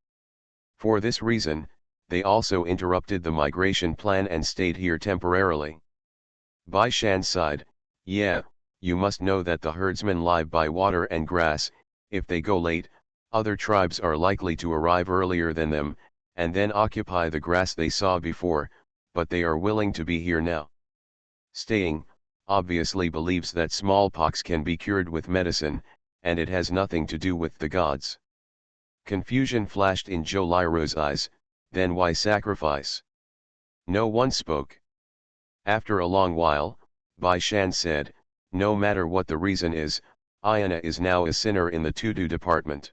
For this reason, they also interrupted the migration plan and stayed here temporarily. Bai Shan sighed, yeah, you must know that the herdsmen live by water and grass. If they go late, other tribes are likely to arrive earlier than them, and then occupy the grass they saw before, but they are willing to be here now. Staying, obviously believes that smallpox can be cured with medicine, and it has nothing to do with the gods. Confusion flashed in Zhou Liru's eyes. Then why sacrifice? No one spoke. After a long while, Bai Shan said, no matter what the reason is, Ayana is now a sinner in the to-do department.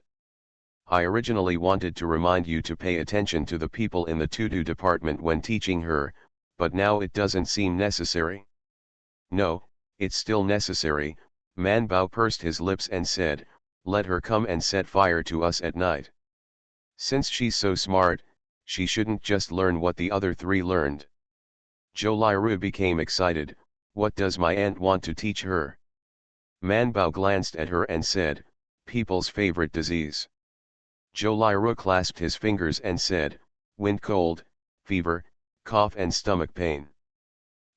I originally wanted to remind you to pay attention to the people in the to-do department when teaching her, but now it doesn't seem necessary. No, it's still necessary. Man Bao pursed his lips and said, let her come and set fire to us at night. Since she's so smart, she shouldn't just learn what the other three learned. Zhou Liru became excited, what does my aunt want to teach her? Man Bao glanced at her and said, people's favorite disease. Zhou Liru clasped his fingers and said, wind cold, fever, cough and stomach pain.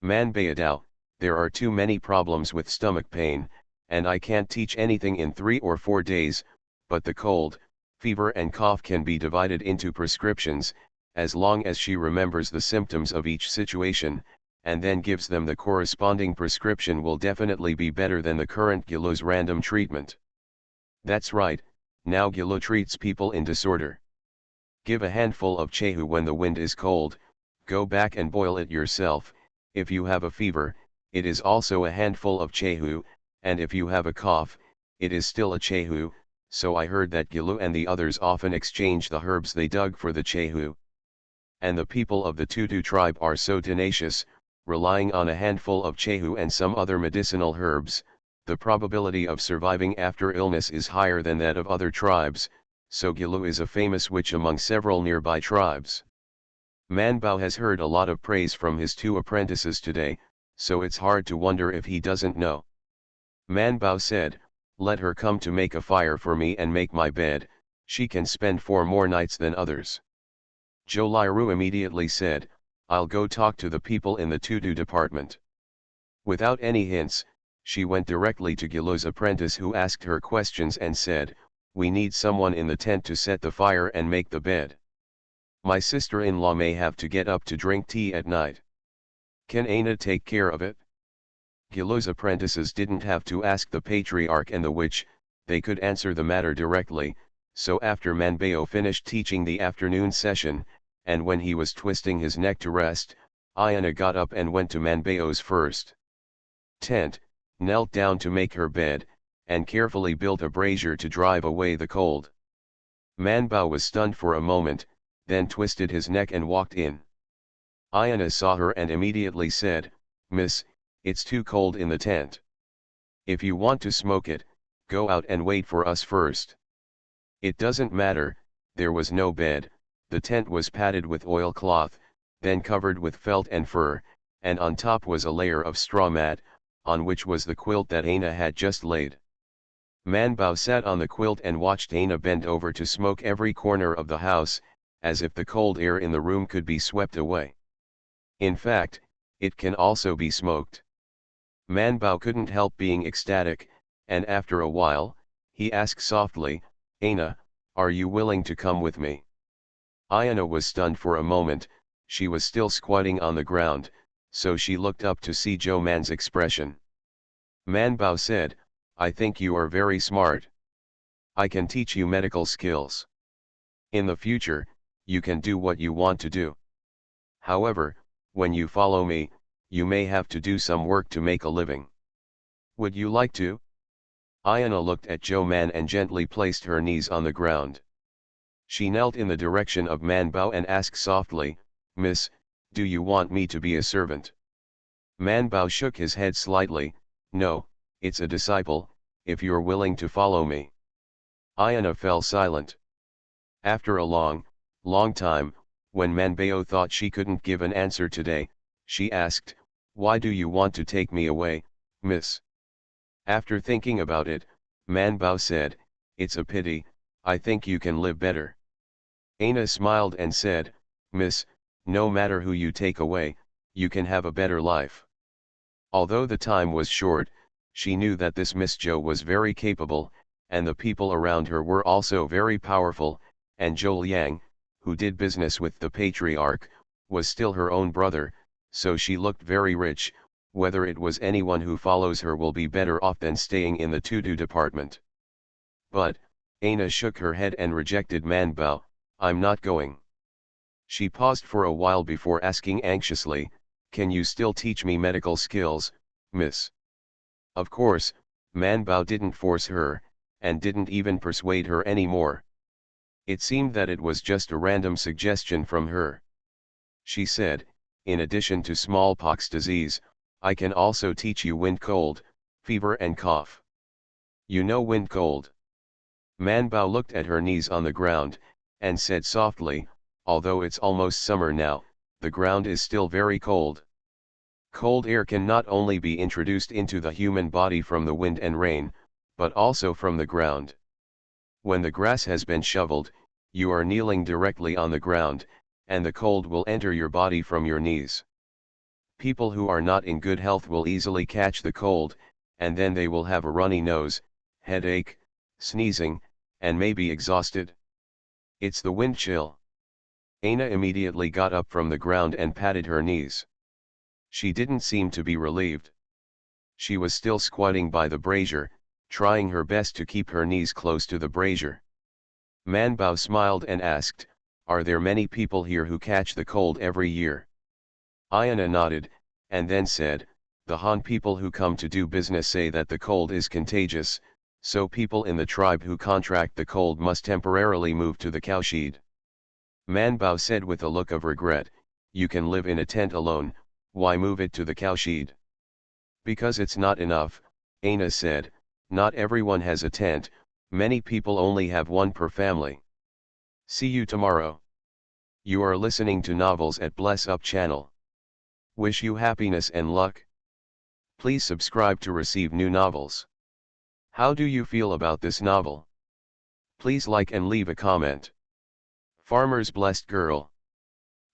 Man Baodao, there are too many problems with stomach pain, and I can't teach anything in 3 or 4 days, but the cold, fever and cough can be divided into prescriptions, as long as she remembers the symptoms of each situation, and then gives them the corresponding prescription will definitely be better than the current Gilu's random treatment. That's right, now Gilu treats people in disorder. Give a handful of chehu when the wind is cold, go back and boil it yourself. If you have a fever, it is also a handful of chehu, and if you have a cough, it is still a chehu. So I heard that Gilu and the others often exchange the herbs they dug for the chehu. And the people of the Tutu tribe are so tenacious, relying on a handful of chehu and some other medicinal herbs, the probability of surviving after illness is higher than that of other tribes, so Gilu is a famous witch among several nearby tribes. Man Bao has heard a lot of praise from his 2 apprentices today, so it's hard to wonder if he doesn't know. Man Bao said, let her come to make a fire for me and make my bed, she can spend 4 more nights than others. Zhou Liru immediately said, I'll go talk to the people in the to-do department. Without any hints, she went directly to Gilu's apprentice who asked her questions and said, we need someone in the tent to set the fire and make the bed. My sister-in-law may have to get up to drink tea at night. Can Aina take care of it? Gilu's apprentices didn't have to ask the patriarch and the witch, they could answer the matter directly, so after Manbao finished teaching the afternoon session, and when he was twisting his neck to rest, Ayana got up and went to Manbao's first tent, knelt down to make her bed, and carefully built a brazier to drive away the cold. Manbao was stunned for a moment, then twisted his neck and walked in. Ayana saw her and immediately said, Miss, it's too cold in the tent. If you want to smoke it, go out and wait for us first. It doesn't matter, there was no bed, the tent was padded with oilcloth, then covered with felt and fur, and on top was a layer of straw mat, on which was the quilt that Aina had just laid. Man Bao sat on the quilt and watched Aina bend over to smoke every corner of the house, as if the cold air in the room could be swept away. In fact, it can also be smoked. Man Bao couldn't help being ecstatic, and after a while, he asked softly, Aina, are you willing to come with me? Aina was stunned for a moment. She was still squatting on the ground, so she looked up to see Zhou Man's expression. Man Bao said, I think you are very smart. I can teach you medical skills. In the future, you can do what you want to do. However, when you follow me, you may have to do some work to make a living. Would you like to? Aina looked at Zhou Man and gently placed her knees on the ground. She knelt in the direction of Man Bao and asked softly, Miss, do you want me to be a servant? Man Bao shook his head slightly, no, it's a disciple, if you're willing to follow me. Aina fell silent. After a long time, when Man Bao thought she couldn't give an answer today, she asked, why do you want to take me away, miss? After thinking about it, Man Bao said, it's a pity, I think you can live better. Aina smiled and said, Miss, no matter who you take away, you can have a better life. Although the time was short, she knew that this Miss Zhou was very capable, and the people around her were also very powerful, and Zhou Liang, who did business with the patriarch, was still her own brother, so she looked very rich. Whether it was anyone who follows her will be better off than staying in the to-do department. But, Aina shook her head and rejected Man Bao, I'm not going. She paused for a while before asking anxiously, can you still teach me medical skills, miss? Of course, Man Bao didn't force her, and didn't even persuade her anymore. It seemed that it was just a random suggestion from her. She said, in addition to smallpox disease, I can also teach you wind cold, fever and cough. You know wind cold? Man Bao looked at her knees on the ground, and said softly, although it's almost summer now, the ground is still very cold. Cold air can not only be introduced into the human body from the wind and rain, but also from the ground. When the grass has been shoveled, you are kneeling directly on the ground, and the cold will enter your body from your knees. People who are not in good health will easily catch the cold, and then they will have a runny nose, headache, sneezing, and may be exhausted. It's the wind chill. Aina immediately got up from the ground and patted her knees. She didn't seem to be relieved. She was still squatting by the brazier, trying her best to keep her knees close to the brazier. Man Bao smiled and asked, are there many people here who catch the cold every year? Aina nodded, and then said, the Han people who come to do business say that the cold is contagious, so people in the tribe who contract the cold must temporarily move to the cowshed. Man Bao said with a look of regret, you can live in a tent alone, why move it to the cowshed? Because it's not enough, Aina said, not everyone has a tent, many people only have one per family. See you tomorrow. You are listening to Novels at Bless Up channel. Wish you happiness and luck. Please subscribe to receive new novels. How do you feel about this novel? Please like and leave a comment. Farmer's Blessed Girl.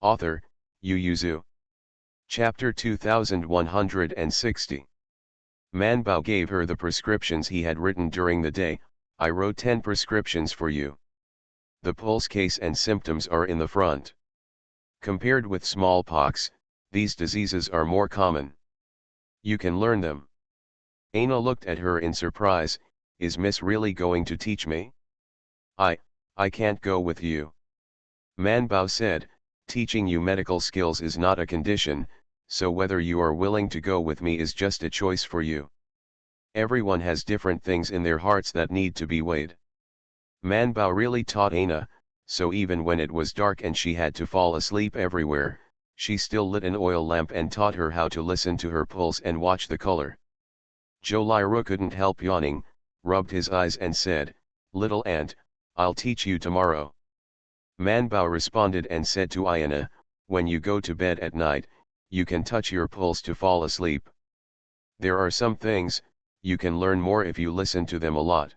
Author, Yu Yuzu. Chapter 2160. Man Bao gave her the prescriptions he had written during the day. I wrote 10 prescriptions for you. The pulse case and symptoms are in the front. Compared with smallpox, these diseases are more common. You can learn them. Aina looked at her in surprise, is Miss really going to teach me? I can't go with you. Man Bao said, teaching you medical skills is not a condition, so whether you are willing to go with me is just a choice for you. Everyone has different things in their hearts that need to be weighed. Man Bao really taught Aina, so even when it was dark and she had to fall asleep everywhere, she still lit an oil lamp and taught her how to listen to her pulse and watch the color. Zhou Liru couldn't help yawning, rubbed his eyes and said, little ant, I'll teach you tomorrow. Man Bao responded and said to Aina, when you go to bed at night, you can touch your pulse to fall asleep. There are some things, you can learn more if you listen to them a lot.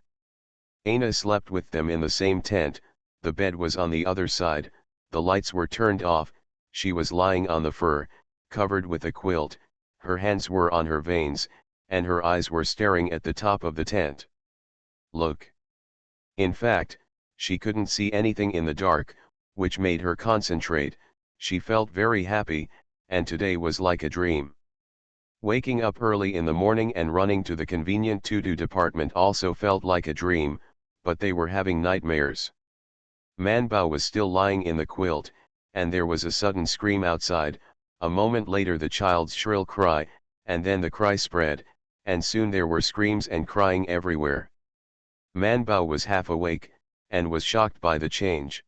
Aina slept with them in the same tent. The bed was on the other side, the lights were turned off, she was lying on the fur, covered with a quilt, her hands were on her veins, and her eyes were staring at the top of the tent. Look. In fact, she couldn't see anything in the dark, which made her concentrate. She felt very happy, and today was like a dream. Waking up early in the morning and running to the convenient to-do department also felt like a dream, but they were having nightmares. Manbao was still lying in the quilt, and there was a sudden scream outside. A moment later the child's shrill cry, and then the cry spread, and soon there were screams and crying everywhere. Manbao was half awake, and was shocked by the change.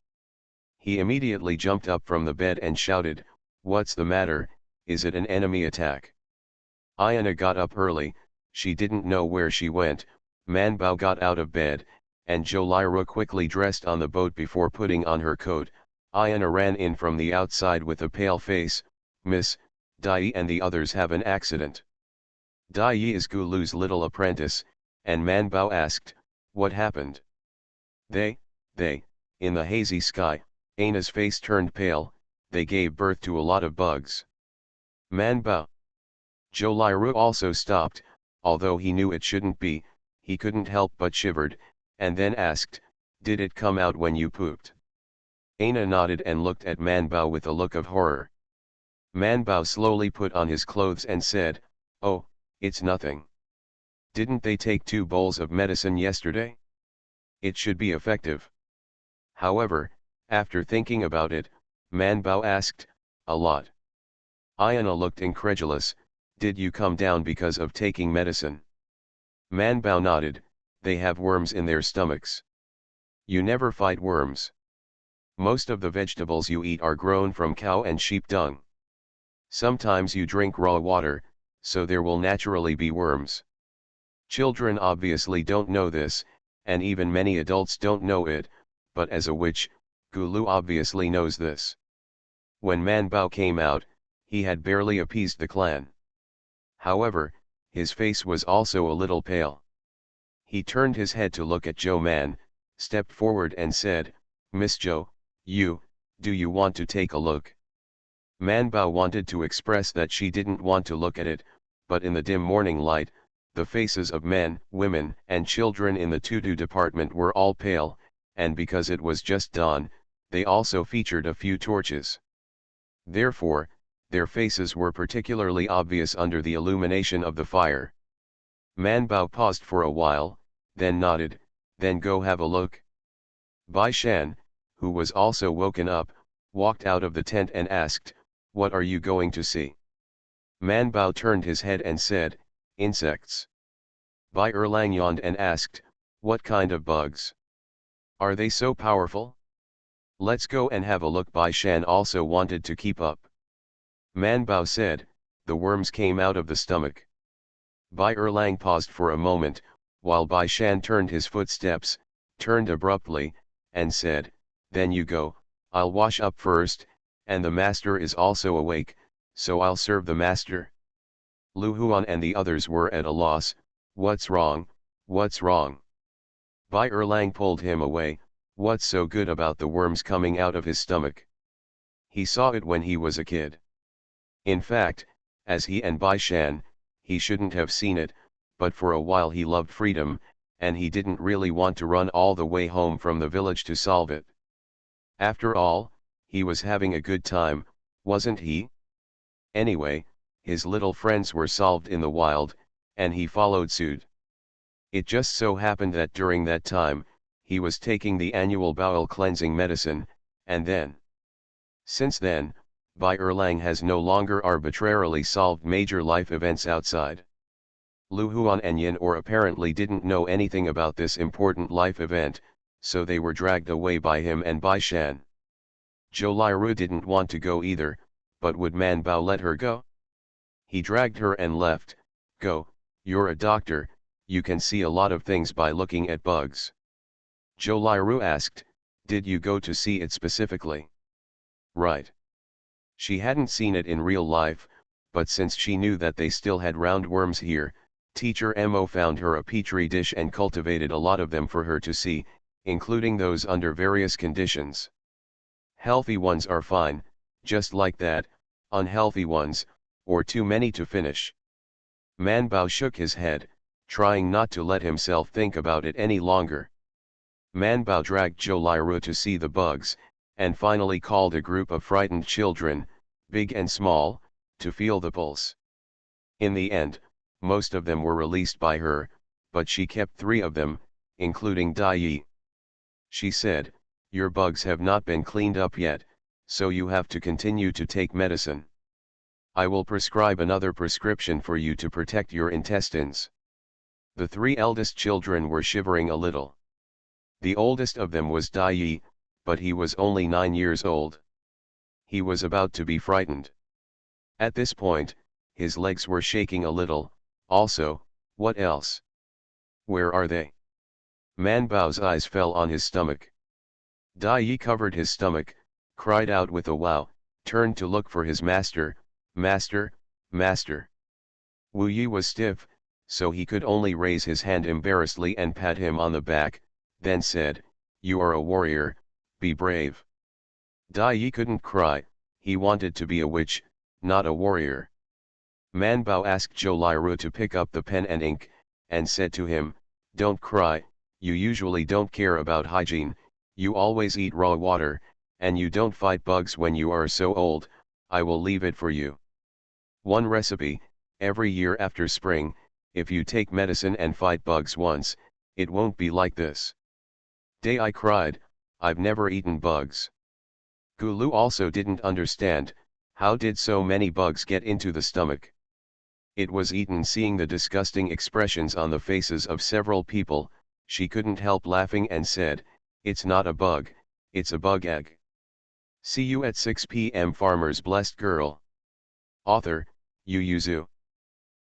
He immediately jumped up from the bed and shouted, "What's the matter, is it an enemy attack?" Ayana got up early, she didn't know where she went. Manbao got out of bed, and Joliru quickly dressed on the boat before putting on her coat. Ayana ran in from the outside with a pale face, "Miss, Dai and the others have an accident." Dai is Gulu's little apprentice, and Manbao asked, "What happened?" They, in the hazy sky, Ayana's face turned pale, they gave birth to a lot of bugs. Manbao. Joliru also stopped, although he knew it shouldn't be, he couldn't help but shivered, and then asked, "Did it come out when you pooped?" Aina nodded and looked at Manbao with a look of horror. Manbao slowly put on his clothes and said, "Oh, it's nothing. Didn't they take 2 bowls of medicine yesterday? It should be effective." However, after thinking about it, Manbao asked, "A lot?" Ayana looked incredulous, "Did you come down because of taking medicine?" Manbao nodded, "They have worms in their stomachs." "You never fight worms. Most of the vegetables you eat are grown from cow and sheep dung. Sometimes you drink raw water, so there will naturally be worms." Children obviously don't know this, and even many adults don't know it, but as a witch, Gulu obviously knows this. When Manbao came out, he had barely appeased the clan. However, his face was also a little pale. He turned his head to look at Zhou Man, stepped forward and said, "Miss Zhou, do you want to take a look?" Manbao wanted to express that she didn't want to look at it, but in the dim morning light, the faces of men, women, and children in the to-do department were all pale, and because it was just dawn, they also featured a few torches. Therefore, their faces were particularly obvious under the illumination of the fire. Manbao paused for a while, then nodded, "Then go have a look." Bai Shan, who was also woken up, walked out of the tent and asked, "What are you going to see?" Manbao turned his head and said, "Insects." Bai Erlang yawned and asked, "What kind of bugs? Are they so powerful?" "Let's go and have a look." Bai Shan also wanted to keep up. Manbao said, "The worms came out of the stomach." Bai Erlang paused for a moment, while Bai Shan turned his footsteps, turned abruptly, and said, "Then you go, I'll wash up first, and the master is also awake, so I'll serve the master." Lu Huan and the others were at a loss. "What's wrong, what's wrong?" Bai Erlang pulled him away. "What's so good about the worms coming out of his stomach? He saw it when he was a kid. In fact, as he and Bai Shan, he shouldn't have seen it, but for a while he loved freedom, and he didn't really want to run all the way home from the village to solve it. After all, he was having a good time, wasn't he? Anyway, his little friends were solved in the wild, and he followed suit. It just so happened that during that time, he was taking the annual bowel cleansing medicine, and then. Since then, Bai Erlang has no longer arbitrarily solved major life events outside. Lu Huan and Yin Or apparently didn't know anything about this important life event, so they were dragged away by him and Bai Shan. Joliru didn't want to go either, but would Manbao let her go? He dragged her and left. "Go, you're a doctor, you can see a lot of things by looking at bugs." Joliru asked, "Did you go to see it specifically?" "Right." She hadn't seen it in real life, but since she knew that they still had roundworms here, Teacher Mo found her a petri dish and cultivated a lot of them for her to see, including those under various conditions. Healthy ones are fine, just like that, unhealthy ones, or too many to finish. Man Bao shook his head, trying not to let himself think about it any longer. Man Bao dragged Zhou Liru to see the bugs, and finally called a group of frightened children, big and small, to feel the pulse. In the end, most of them were released by her, but she kept 3 of them, including Dai Yi. She said, "Your bugs have not been cleaned up yet, so you have to continue to take medicine. I will prescribe another prescription for you to protect your intestines." The 3 eldest children were shivering a little. The oldest of them was Dai Yi, but he was only 9 years old. He was about to be frightened. At this point, his legs were shaking a little. Also, what else? Where are they? Man Bao's eyes fell on his stomach. Dai Yi covered his stomach, cried out with a wow, turned to look for his master. "Master, master." Wu Yi was stiff, so he could only raise his hand embarrassedly and pat him on the back, then said, "You are a warrior, be brave." Dai Yi couldn't cry, he wanted to be a witch, not a warrior. Man Bao asked Zhou Liru to pick up the pen and ink, and said to him, "Don't cry, you usually don't care about hygiene, you always eat raw water, and you don't fight bugs when you are so old, I will leave it for you. One recipe, every year after spring, if you take medicine and fight bugs once, it won't be like this." Dai cried, "I've never eaten bugs." Gulu also didn't understand, how did so many bugs get into the stomach? It was eaten. Seeing the disgusting expressions on the faces of several people, she couldn't help laughing and said, "It's not a bug, it's a bug egg." See you at 6 p.m. Farmer's Blessed Girl. Author, Yu Yuzu.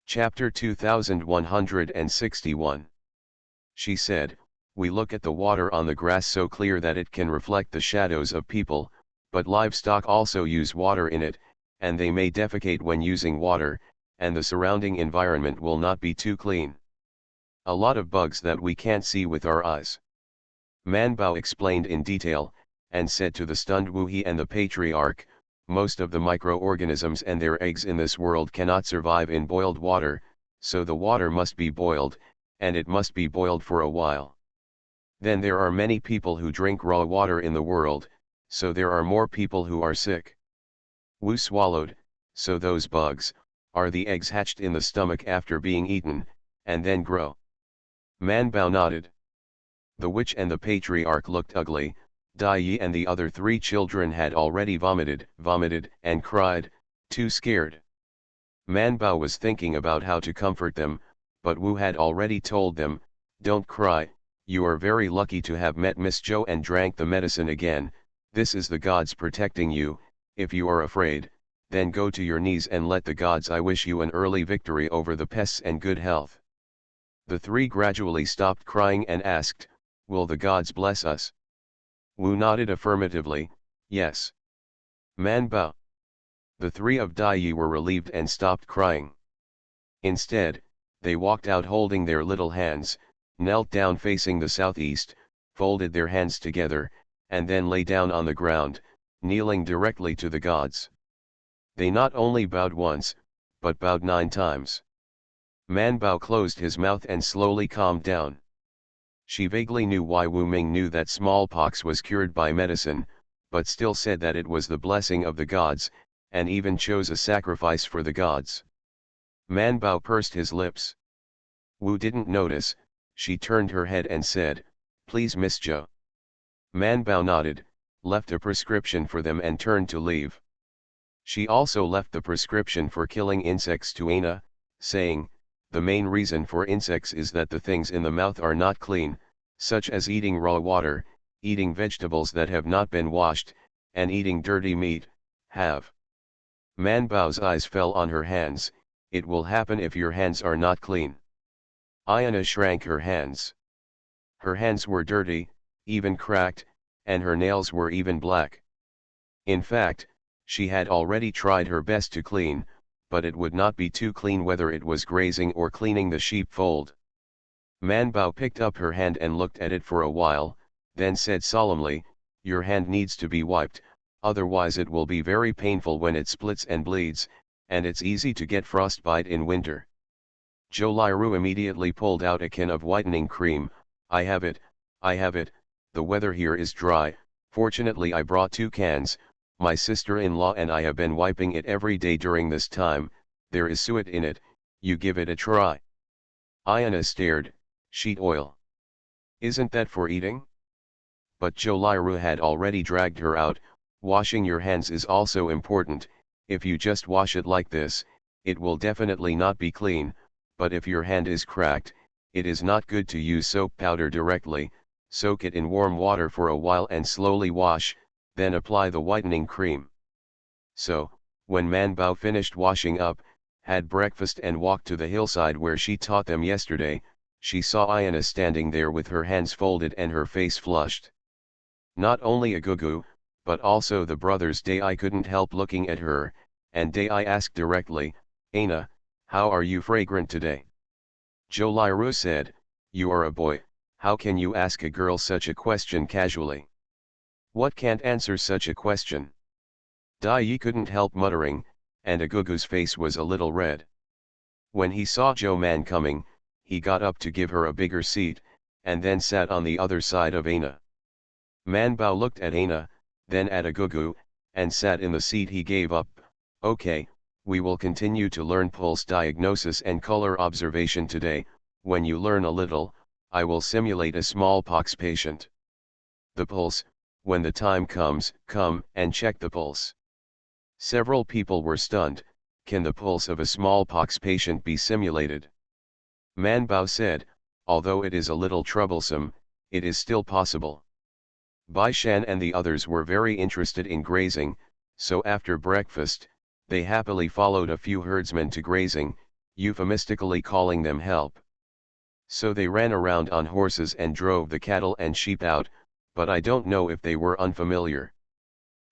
Chapter 2161. She said, "We look at the water on the grass so clear that it can reflect the shadows of people, but livestock also use water in it, and they may defecate when using water, and the surrounding environment will not be too clean. A lot of bugs that we can't see with our eyes." Man Bao explained in detail, and said to the stunned Wu He and the patriarch, "Most of the microorganisms and their eggs in this world cannot survive in boiled water, so the water must be boiled, and it must be boiled for a while. Then there are many people who drink raw water in the world, so there are more people who are sick." Wu swallowed. "So those bugs are the eggs hatched in the stomach after being eaten, and then grow?" Man Bao nodded. The witch and the patriarch looked ugly. Dai Yi and the other 3 children had already vomited, and cried, too scared. Man Bao was thinking about how to comfort them, but Wu had already told them, "Don't cry, you are very lucky to have met Miss Zhou and drank the medicine again, this is the gods protecting you. If you are afraid, then go to your knees and let the gods. I wish you an early victory over the pests and good health." The 3 gradually stopped crying and asked, "Will the gods bless us?" Wu nodded affirmatively, "Yes." Man Bao. The 3 of Dai Yi were relieved and stopped crying. Instead, they walked out holding their little hands, knelt down facing the southeast, folded their hands together, and then lay down on the ground, kneeling directly to the gods. They not only bowed once, but bowed 9 times. Man Bao closed his mouth and slowly calmed down. She vaguely knew why Wu Ming knew that smallpox was cured by medicine, but still said that it was the blessing of the gods, and even chose a sacrifice for the gods. Man Bao pursed his lips. Wu didn't notice. She turned her head and said, "Please Miss Zhou." Man Bao nodded, left a prescription for them and turned to leave. She also left the prescription for killing insects to Aina, saying, "The main reason for insects is that the things in the mouth are not clean, such as eating raw water, eating vegetables that have not been washed, and eating dirty meat, have." Man Bao's eyes fell on her hands. "It will happen if your hands are not clean." Ayana shrank her hands. Her hands were dirty, even cracked, and her nails were even black. In fact, she had already tried her best to clean, but it would not be too clean whether it was grazing or cleaning the sheepfold. Man Bao picked up her hand and looked at it for a while, then said solemnly, "Your hand needs to be wiped, otherwise it will be very painful when it splits and bleeds, and it's easy to get frostbite in winter." Zhou Liru immediately pulled out a can of whitening cream. I have it, the weather here is dry, fortunately I brought 2 cans, my sister-in-law and I have been wiping it every day during this time, there is suet in it, you give it a try." Ayana stared. "Sheet oil. Isn't that for eating?" But Zhou Liru had already dragged her out. "Washing your hands is also important, if you just wash it like this, it will definitely not be clean, but if your hand is cracked, it is not good to use soap powder directly, soak it in warm water for a while and slowly wash, then apply the whitening cream." So, when Man Bao finished washing up, had breakfast and walked to the hillside where she taught them yesterday, she saw Ayana standing there with her hands folded and her face flushed. Not only a Gugu, but also the brothers Dai couldn't help looking at her, and Dai asked directly, "Aina, how are you fragrant today?" Zhou Liru said, "You are a boy, how can you ask a girl such a question casually? What can't answer such a question?" Dai Yi couldn't help muttering, and a Gugu's face was a little red. When he saw Zhou Man coming, he got up to give her a bigger seat, and then sat on the other side of Aina. Man Bao looked at Aina, then at a Gugu, and sat in the seat he gave up. "Okay, we will continue to learn pulse diagnosis and color observation today. When you learn a little, I will simulate a smallpox patient. The pulse, when the time comes, come and check the pulse." Several people were stunned. Can the pulse of a smallpox patient be simulated? Man Bao said, "Although it is a little troublesome, it is still possible." Bai Shan and the others were very interested in grazing, so after breakfast, they happily followed a few herdsmen to grazing, euphemistically calling them help. So they ran around on horses and drove the cattle and sheep out, but I don't know if they were unfamiliar.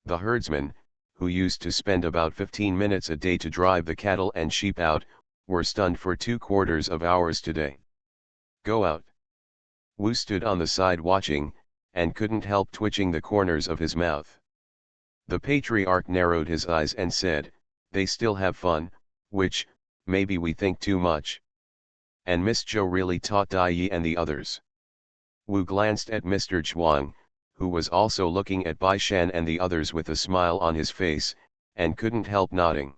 The herdsmen, who used to spend about 15 minutes a day to drive the cattle and sheep out, were stunned for 2/4 of hours today. "Go out." Wu stood on the side watching, and couldn't help twitching the corners of his mouth. The patriarch narrowed his eyes and said, "They still have fun, which, maybe we think too much. And Miss Zhou really taught Dai Yi and the others." Wu glanced at Mr. Zhuang, who was also looking at Bai Shan and the others with a smile on his face, and couldn't help nodding.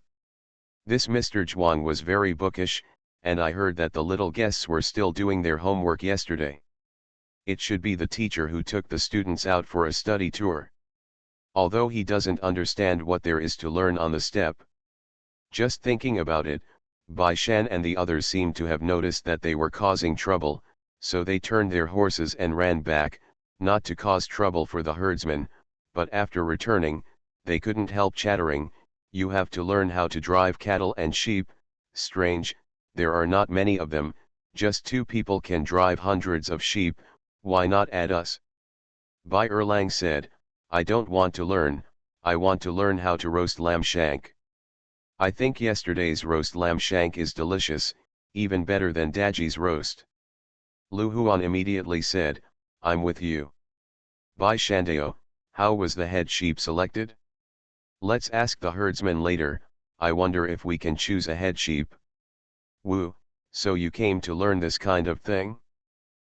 This Mr. Zhuang was very bookish, and I heard that the little guests were still doing their homework yesterday. It should be the teacher who took the students out for a study tour. Although he doesn't understand what there is to learn on the step. Just thinking about it, Bai Shan and the others seemed to have noticed that they were causing trouble, so they turned their horses and ran back, not to cause trouble for the herdsmen, but after returning, they couldn't help chattering, "You have to learn how to drive cattle and sheep, strange, there are not many of them, just 2 people can drive hundreds of sheep, why not add us?" Bai Erlang said, "I don't want to learn, I want to learn how to roast lamb shank. I think yesterday's roast lamb shank is delicious, even better than Daji's roast." Lu Huan immediately said, "I'm with you." Bai Shandao, how was the head sheep selected? Let's ask the herdsman later, I wonder if we can choose a head sheep. Wu, so you came to learn this kind of thing?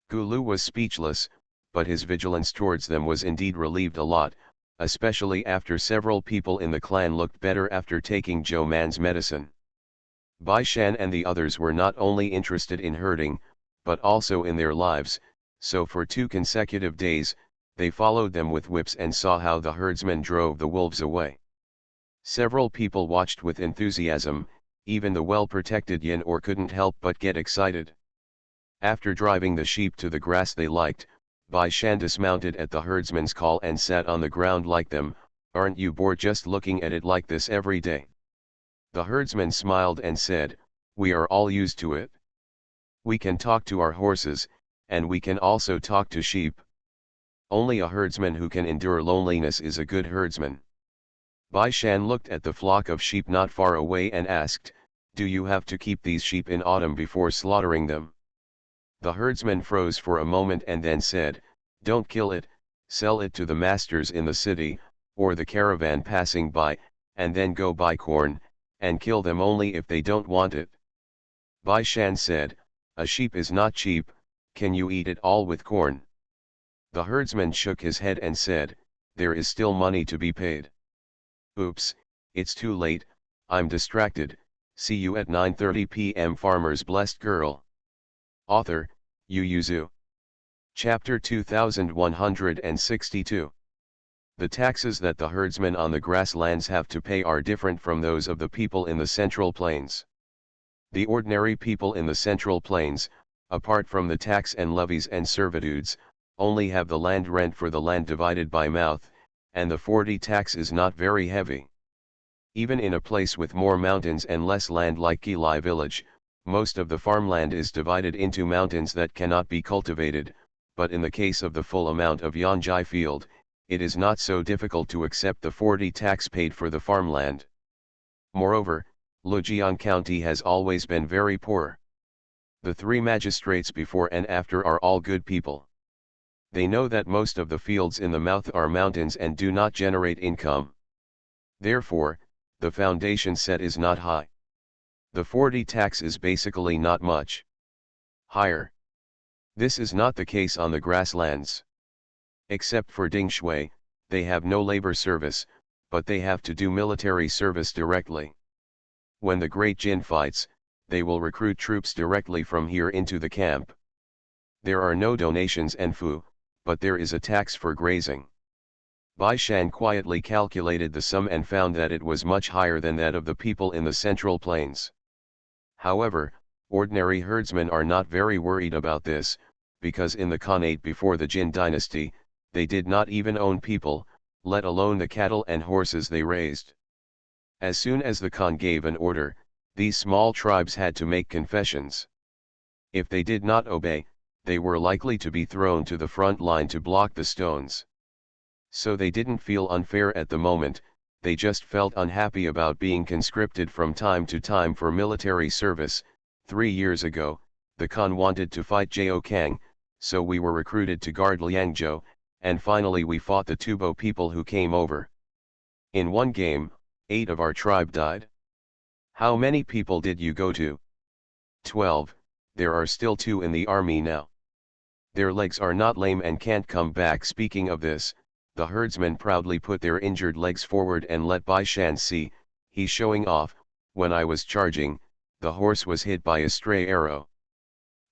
Gulu was speechless, but his vigilance towards them was indeed relieved a lot, especially after several people in the clan looked better after taking Zhou Man's medicine. Bai Shan and the others were not only interested in herding, but also in their lives, so for 2 consecutive days, they followed them with whips and saw how the herdsmen drove the wolves away. Several people watched with enthusiasm, even the well-protected yin or couldn't help but get excited. After driving the sheep to the grass they liked, Bai Shan dismounted at the herdsman's call and sat on the ground like them. "Aren't you bored just looking at it like this every day?" The herdsman smiled and said, "We are all used to it. We can talk to our horses, and we can also talk to sheep. Only a herdsman who can endure loneliness is a good herdsman." Bai Shan looked at the flock of sheep not far away and asked, "Do you have to keep these sheep in autumn before slaughtering them?" The herdsman froze for a moment and then said, "Don't kill it, sell it to the masters in the city, or the caravan passing by, and then go buy corn, and kill them only if they don't want it." Bai Shan said, "A sheep is not cheap, can you eat it all with corn?" The herdsman shook his head and said, "There is still money to be paid." "Oops, it's too late, I'm distracted, see you at 9:30 p.m. Farmer's Blessed Girl. Author, Yu Yuzu. Chapter 2162. The taxes that the herdsmen on the grasslands have to pay are different from those of the people in the Central Plains. The ordinary people in the Central Plains, apart from the tax and levies and servitudes, only have the land rent for the land divided by mouth, and the 40 tax is not very heavy. Even in a place with more mountains and less land like Gilai village, most of the farmland is divided into mountains that cannot be cultivated, but in the case of the full amount of Yanjai field, it is not so difficult to accept the 40 tax paid for the farmland. Moreover, Lujian County has always been very poor. The 3 magistrates before and after are all good people. They know that most of the fields in the mouth are mountains and do not generate income. Therefore, the foundation set is not high. The 40 tax is basically not much higher. This is not the case on the grasslands. Except for Ding Shui, they have no labor service, but they have to do military service directly. When the Great Jin fights, they will recruit troops directly from here into the camp. There are no donations and fu, but there is a tax for grazing. Bai Shan quietly calculated the sum and found that it was much higher than that of the people in the Central Plains. However, ordinary herdsmen are not very worried about this, because in the Khanate before the Jin dynasty, they did not even own people, let alone the cattle and horses they raised. As soon as the Khan gave an order, these small tribes had to make confessions. If they did not obey, they were likely to be thrown to the front line to block the stones. So they didn't feel unfair at the moment, they just felt unhappy about being conscripted from time to time for military service. 3 years ago, the Khan wanted to fight Zhao Kang, so we were recruited to guard Liangzhou, and finally we fought the Tubo people who came over. In one game, 8 of our tribe died. How many people did you go to? 12, there are still 2 in the army now. Their legs are not lame and can't come back. Speaking of this, the herdsmen proudly put their injured legs forward and let Bai Shan see, he's showing off, when I was charging, the horse was hit by a stray arrow.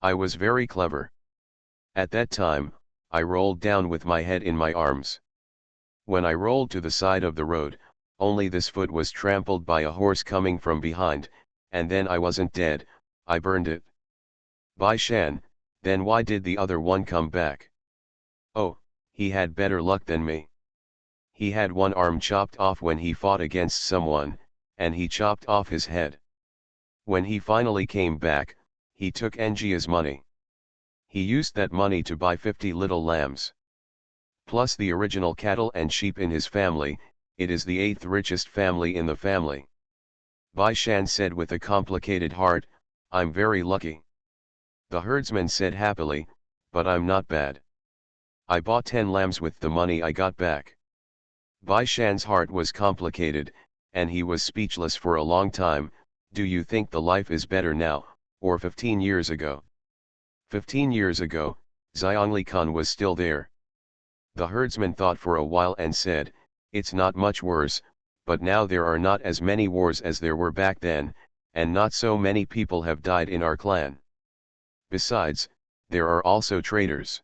I was very clever. At that time, I rolled down with my head in my arms. When I rolled to the side of the road, only this foot was trampled by a horse coming from behind, and then I wasn't dead, I burned it. Bai Shan, then why did the other one come back? Oh, he had better luck than me. He had one arm chopped off when he fought against someone, and he chopped off his head. When he finally came back, he took Ngia's money. He used that money to buy 50 little lambs. Plus the original cattle and sheep in his family, it is the 8th richest family in the family. Bai Shan said with a complicated heart, I'm very lucky. The herdsman said happily, but I'm not bad. I bought 10 lambs with the money I got back. Bai Shan's heart was complicated, and he was speechless for a long time. Do you think the life is better now, or 15 years ago? 15 years ago, Xiangli Khan was still there. The herdsman thought for a while and said, it's not much worse, but now there are not as many wars as there were back then, and not so many people have died in our clan. Besides, there are also traders.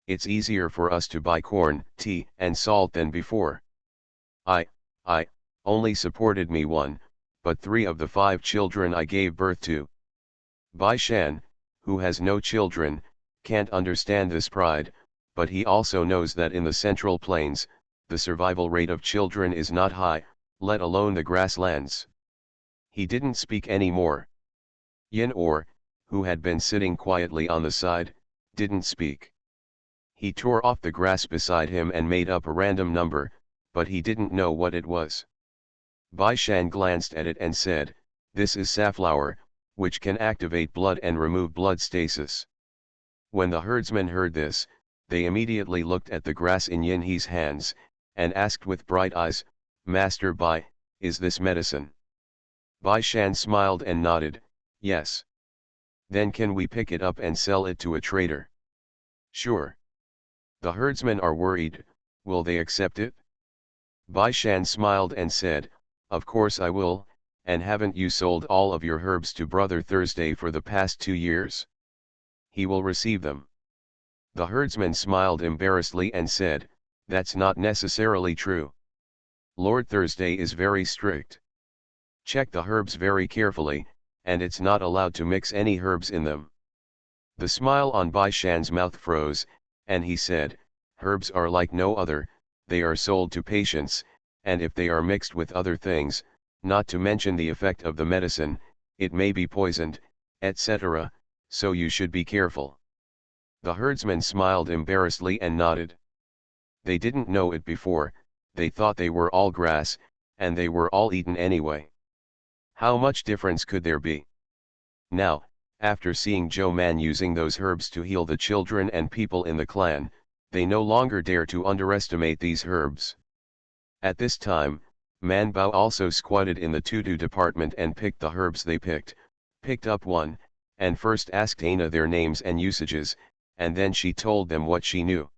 It's easier for us to buy corn, tea, and salt than before. I only supported me one, but 3 of the 5 children I gave birth to. Bai Shan, who has no children, can't understand this pride, but he also knows that in the Central Plains, the survival rate of children is not high, let alone the grasslands. He didn't speak any more. Yin Or, who had been sitting quietly on the side, didn't speak. He tore off the grass beside him and made up a random number, but he didn't know what it was. Bai Shan glanced at it and said, "This is safflower, which can activate blood and remove blood stasis." When the herdsmen heard this, they immediately looked at the grass in Yin He's hands, and asked with bright eyes, "Master Bai, is this medicine?" Bai Shan smiled and nodded, "Yes." "Then can we pick it up and sell it to a trader?" "Sure." The herdsmen are worried, will they accept it? Bai Shan smiled and said, "Of course I will, and haven't you sold all of your herbs to Brother Thursday for the past 2 years? He will receive them." The herdsman smiled embarrassedly and said, "That's not necessarily true. Lord Thursday is very strict. Check the herbs very carefully, and it's not allowed to mix any herbs in them." The smile on Bai Shan's mouth froze, and he said, "Herbs are like no other, they are sold to patients, and if they are mixed with other things, not to mention the effect of the medicine, it may be poisoned, etc., so you should be careful." The herdsman smiled embarrassedly and nodded. They didn't know it before, they thought they were all grass, and they were all eaten anyway. How much difference could there be? Now, after seeing Zhou Man using those herbs to heal the children and people in the clan, they no longer dare to underestimate these herbs. At this time, Man Bao also squatted in the to-do department and picked the herbs they picked up one, and first asked Aina their names and usages, and then she told them what she knew.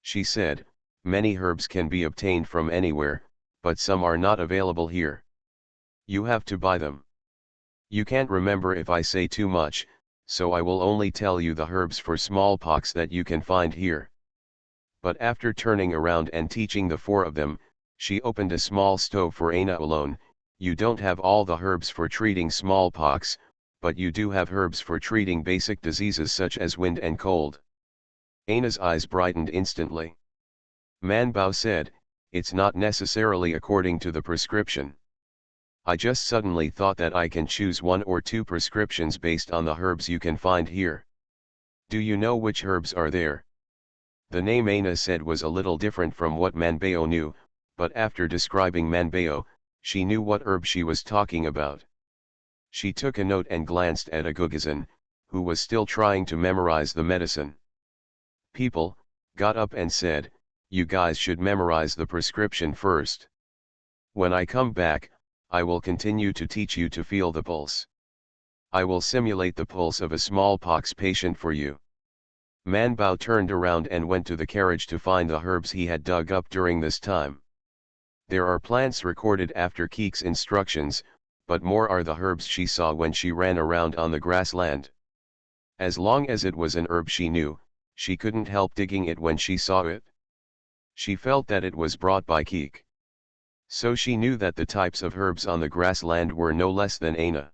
She said, "Many herbs can be obtained from anywhere, but some are not available here. You have to buy them. You can't remember if I say too much, so I will only tell you the herbs for smallpox that you can find here." But after turning around and teaching the 4 of them, she opened a small stove for Aina alone. "You don't have all the herbs for treating smallpox, but you do have herbs for treating basic diseases such as wind and cold." Aina's eyes brightened instantly. Man Bao said, "It's not necessarily according to the prescription. I just suddenly thought that I can choose 1 or 2 prescriptions based on the herbs you can find here. Do you know which herbs are there?" The name Aina said was a little different from what Manbao knew, but after describing Manbao, she knew what herb she was talking about. She took a note and glanced at Agugazan, who was still trying to memorize the medicine. People got up and said, "You guys should memorize the prescription first. When I come back, I will continue to teach you to feel the pulse. I will simulate the pulse of a smallpox patient for you." Man Bao turned around and went to the carriage to find the herbs he had dug up during this time. There are plants recorded after Keek's instructions, but more are the herbs she saw when she ran around on the grassland. As long as it was an herb she knew, she couldn't help digging it when she saw it. She felt that it was brought by Keek. So she knew that the types of herbs on the grassland were no less than Aina.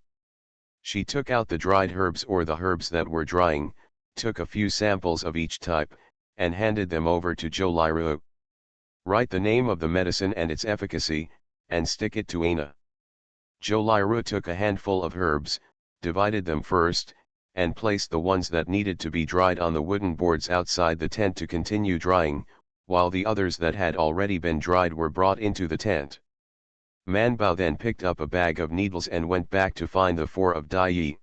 She took out the dried herbs or the herbs that were drying, took a few samples of each type, and handed them over to Zhou Liru. "Write the name of the medicine and its efficacy, and stick it to Aina." Zhou Liru took a handful of herbs, divided them first, and placed the ones that needed to be dried on the wooden boards outside the tent to continue drying, while the others that had already been dried were brought into the tent. Man Bao then picked up a bag of needles and went back to find the 4 of Dai Yi.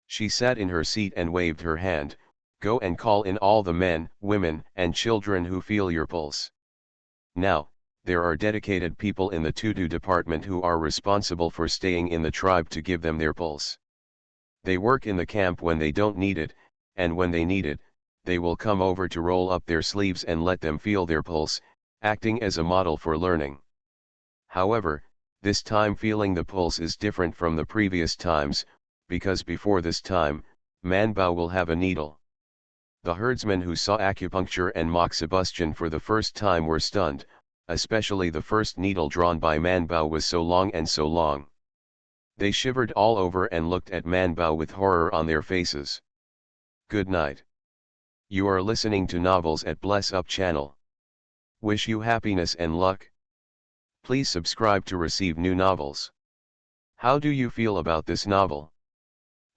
She sat in her seat and waved her hand, "Go and call in all the men, women, and children who feel your pulse. Now, there are dedicated people in the to-do department who are responsible for staying in the tribe to give them their pulse. They work in the camp when they don't need it, and when they need it, they will come over to roll up their sleeves and let them feel their pulse, acting as a model for learning. However, this time feeling the pulse is different from the previous times, because before this time, Man Bao will have a needle." The herdsmen who saw acupuncture and moxibustion for the first time were stunned, especially the first needle drawn by Man Bao was so long and so long. They shivered all over and looked at Man Bao with horror on their faces. Good night. You are listening to Novels at Bless Up channel. Wish you happiness and luck. Please subscribe to receive new novels. How do you feel about this novel?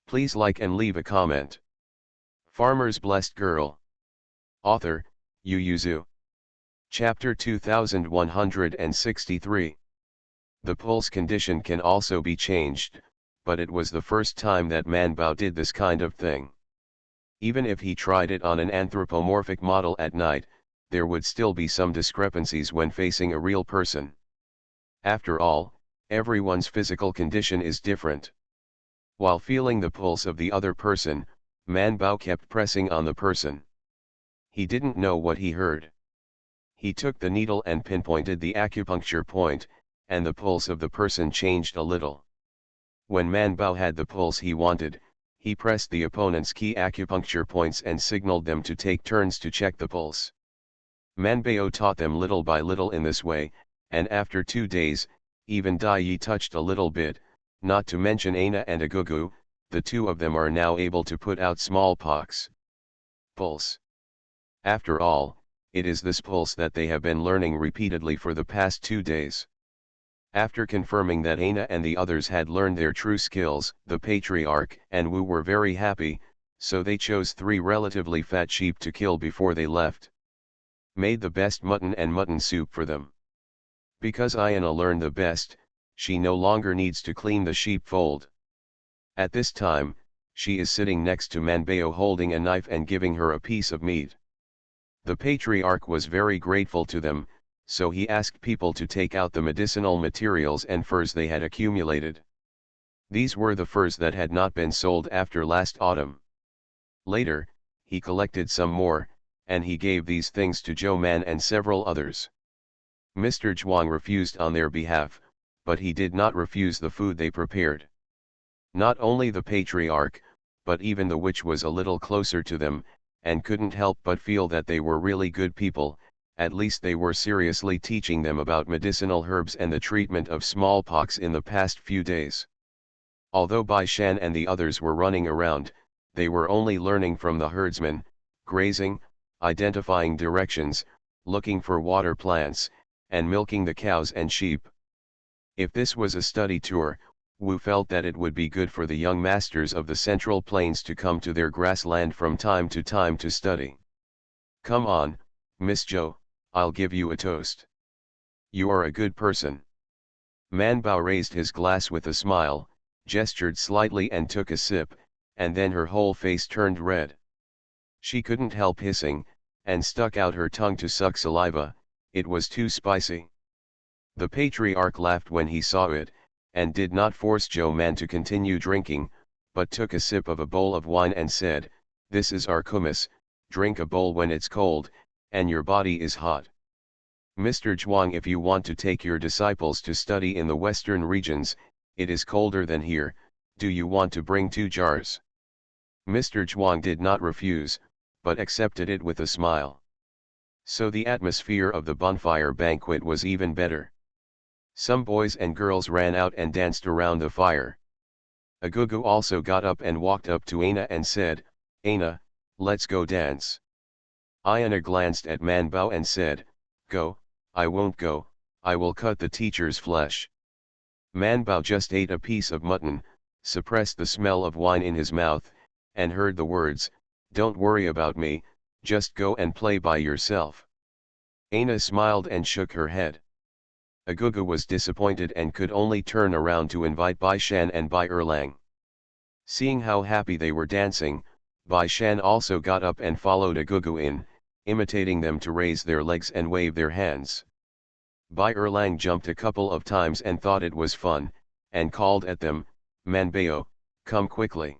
Please like and leave a comment. Farmer's Blessed Girl. Author, Yu Yuzu. Chapter 2163. The pulse condition can also be changed, but it was the first time that Man Bao did this kind of thing. Even if he tried it on an anthropomorphic model at night, there would still be some discrepancies when facing a real person. After all, everyone's physical condition is different. While feeling the pulse of the other person, Man Bao kept pressing on the person. He didn't know what he heard. He took the needle and pinpointed the acupuncture point, and the pulse of the person changed a little. When Man Bao had the pulse he wanted, he pressed the opponent's key acupuncture points and signaled them to take turns to check the pulse. Man Bao taught them little by little in this way, and after 2 days, even Dai Yi touched a little bit, not to mention Aina and Agugu, the two of them are now able to put out smallpox. Pulse. After all, it is this pulse that they have been learning repeatedly for the past 2 days. After confirming that Aina and the others had learned their true skills, the Patriarch and Wu were very happy, so they chose 3 relatively fat sheep to kill before they left. Made the best mutton and mutton soup for them. Because Aina learned the best, she no longer needs to clean the sheepfold. At this time, she is sitting next to Man Bao holding a knife and giving her a piece of meat. The Patriarch was very grateful to them, so he asked people to take out the medicinal materials and furs they had accumulated. These were the furs that had not been sold after last autumn. Later, he collected some more, and he gave these things to Zhou Man and several others. Mr. Zhuang refused on their behalf, but he did not refuse the food they prepared. Not only the Patriarch, but even the witch was a little closer to them, and couldn't help but feel that they were really good people. At least they were seriously teaching them about medicinal herbs and the treatment of smallpox in the past few days. Although Bai Shan and the others were running around, they were only learning from the herdsmen, grazing, identifying directions, looking for water plants, and milking the cows and sheep. If this was a study tour, Wu felt that it would be good for the young masters of the Central Plains to come to their grassland from time to study. Come on, Miss Zhou, I'll give you a toast. You are a good person. Man Bao raised his glass with a smile, gestured slightly and took a sip, and then her whole face turned red. She couldn't help hissing, and stuck out her tongue to suck saliva. It was too spicy. The Patriarch laughed when he saw it, and did not force Zhou Man to continue drinking, but took a sip of a bowl of wine and said, "This is our kumis, drink a bowl when it's cold, and your body is hot. Mr. Zhuang, if you want to take your disciples to study in the western regions, it is colder than here, do you want to bring 2 jars? Mr. Zhuang did not refuse, but accepted it with a smile. So the atmosphere of the bonfire banquet was even better. Some boys and girls ran out and danced around the fire. Agugu also got up and walked up to Aina and said, "Aina, let's go dance." Aina glanced at Man Bao and said, "Go, I won't go, I will cut the teacher's flesh." Man Bao just ate a piece of mutton, suppressed the smell of wine in his mouth, and heard the words, "Don't worry about me, just go and play by yourself." Aina smiled and shook her head. Agugu was disappointed and could only turn around to invite Bai Shan and Bai Erlang. Seeing how happy they were dancing, Bai Shan also got up and followed Agugu in, imitating them to raise their legs and wave their hands. Bai Erlang jumped a couple of times and thought it was fun, and called at them, "Man Bao, come quickly."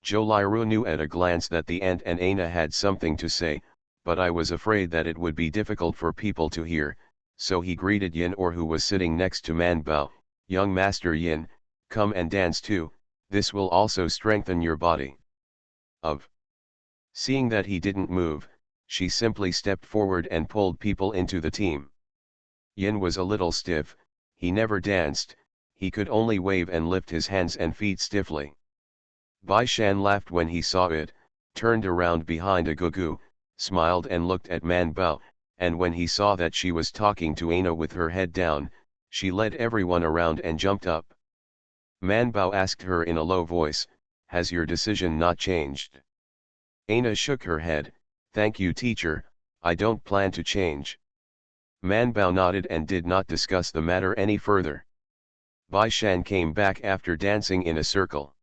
Zhou Liru knew at a glance that the ant and Aina had something to say, but I was afraid that it would be difficult for people to hear, so he greeted Yin, or who was sitting next to Man Bao, "Young Master Yin, come and dance too, this will also strengthen your body." Seeing that he didn't move, she simply stepped forward and pulled people into the team. Yin was a little stiff, he never danced, he could only wave and lift his hands and feet stiffly. Bai Shan laughed when he saw it, turned around behind Agugu, smiled and looked at Man Bao, and when he saw that she was talking to Aina with her head down, she led everyone around and jumped up. Man Bao asked her in a low voice, "Has your decision not changed?" Aina shook her head, "Thank you, teacher, I don't plan to change." Manbao nodded and did not discuss the matter any further. Bai Shan came back after dancing in a circle.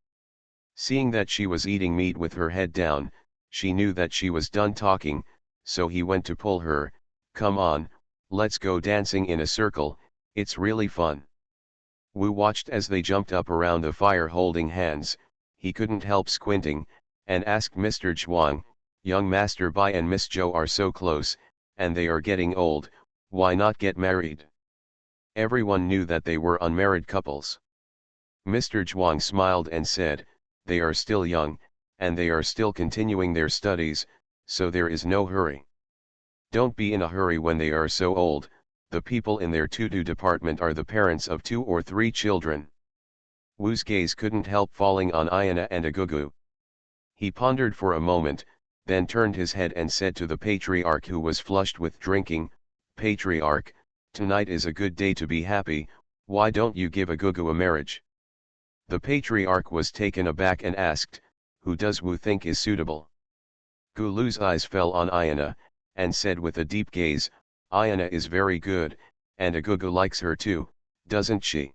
Seeing that she was eating meat with her head down, she knew that she was done talking, so he went to pull her. Come on, let's go dancing in a circle, it's really fun. Wu watched as they jumped up around the fire holding hands. He couldn't help squinting, and asked Mr. Zhuang, young Master Bai and Miss Zhou are so close, and they are getting old, why not get married? Everyone knew that they were unmarried couples. Mr. Zhuang smiled and said, they are still young, and they are still continuing their studies, so there is no hurry. Don't be in a hurry when they are so old. The people in their tutu department are the parents of 2 or 3 children. Wu's gaze couldn't help falling on Ayana and Agugu. He pondered for a moment, then turned his head and said to the patriarch who was flushed with drinking, Patriarch, tonight is a good day to be happy, why don't you give Agugu a marriage? The patriarch was taken aback and asked, who does Wu think is suitable? Gulu's eyes fell on Ayana, and said with a deep gaze, Ayana is very good, and Agugu likes her too, doesn't she?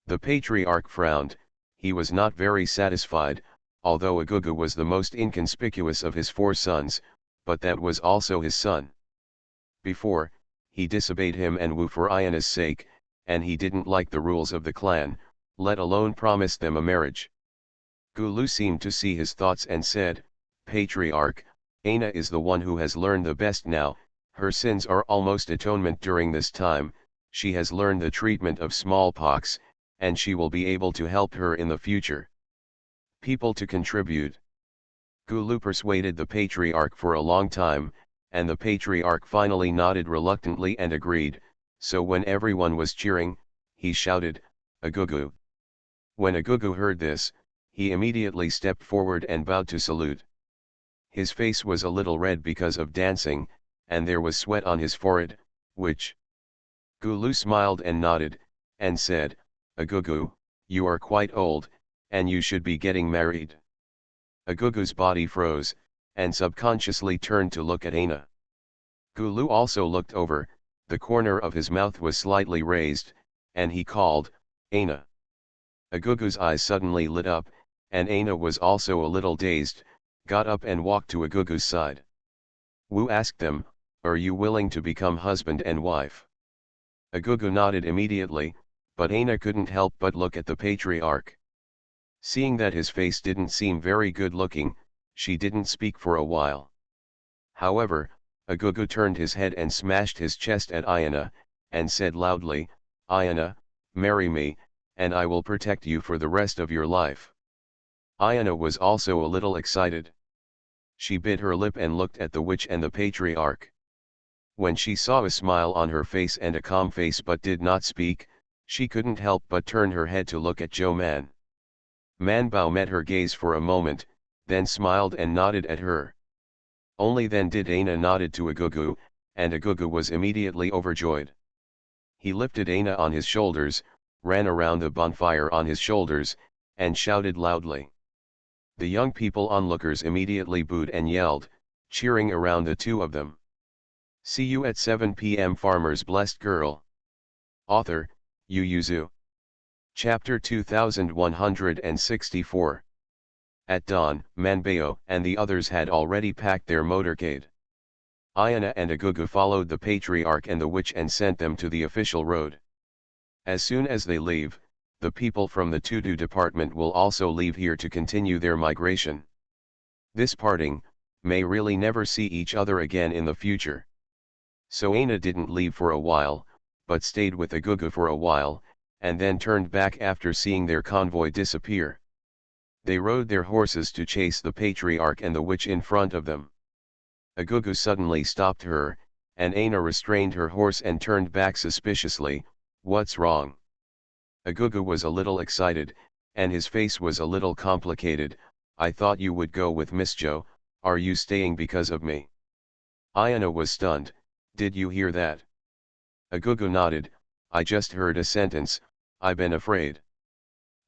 The patriarch frowned. He was not very satisfied, although Agugu was the most inconspicuous of his 4 sons, but that was also his son. Before, he disobeyed him and Wu for Ayana's sake, and he didn't like the rules of the clan, let alone promise them a marriage. Gulu seemed to see his thoughts and said, Patriarch, Aina is the one who has learned the best now, her sins are almost atonement during this time, she has learned the treatment of smallpox, and she will be able to help her in the future. People to contribute. Gulu persuaded the patriarch for a long time, and the patriarch finally nodded reluctantly and agreed, so when everyone was cheering, he shouted, Agugu. When Agugu heard this, he immediately stepped forward and bowed to salute. His face was a little red because of dancing, and there was sweat on his forehead, which Gulu smiled and nodded, and said, Agugu, you are quite old, and you should be getting married. Agugu's body froze, and subconsciously turned to look at Aina. Gulu also looked over, the corner of his mouth was slightly raised, and he called, Aina. Agugu's eyes suddenly lit up, and Aina was also a little dazed, got up and walked to Agugu's side. Wu asked them, are you willing to become husband and wife? Agugu nodded immediately, but Aina couldn't help but look at the patriarch. Seeing that his face didn't seem very good looking, she didn't speak for a while. However, Agugu turned his head and smashed his chest at Ayana, and said loudly, Ayana, marry me, and I will protect you for the rest of your life. Ayana was also a little excited. She bit her lip and looked at the witch and the patriarch. When she saw a smile on her face and a calm face but did not speak, she couldn't help but turn her head to look at Zhou Man. Manbao met her gaze for a moment, then smiled and nodded at her. Only then did Aina nodded to Agugu, and Agugu was immediately overjoyed. He lifted Aina on his shoulders, ran around the bonfire on his shoulders, and shouted loudly. The young people onlookers immediately booed and yelled, cheering around the 2 of them. See you at 7 p.m. Farmer's Blessed Girl. Author, Yu Yuzu. Chapter 2164. At dawn, Manbao and the others had already packed their motorcade. Ayana and Agugu followed the patriarch and the witch and sent them to the official road. As soon as they leave, the people from the Tutu department will also leave here to continue their migration. This parting, may really never see each other again in the future. So Aina didn't leave for a while, but stayed with Agugu for a while, and then turned back after seeing their convoy disappear. They rode their horses to chase the patriarch and the witch in front of them. Agugu suddenly stopped her, and Aina restrained her horse and turned back suspiciously. What's wrong? Agugu was a little excited, and his face was a little complicated. I thought you would go with Miss Zhou, are you staying because of me? Ayana was stunned, did you hear that? Agugu nodded, I just heard a sentence, I been afraid.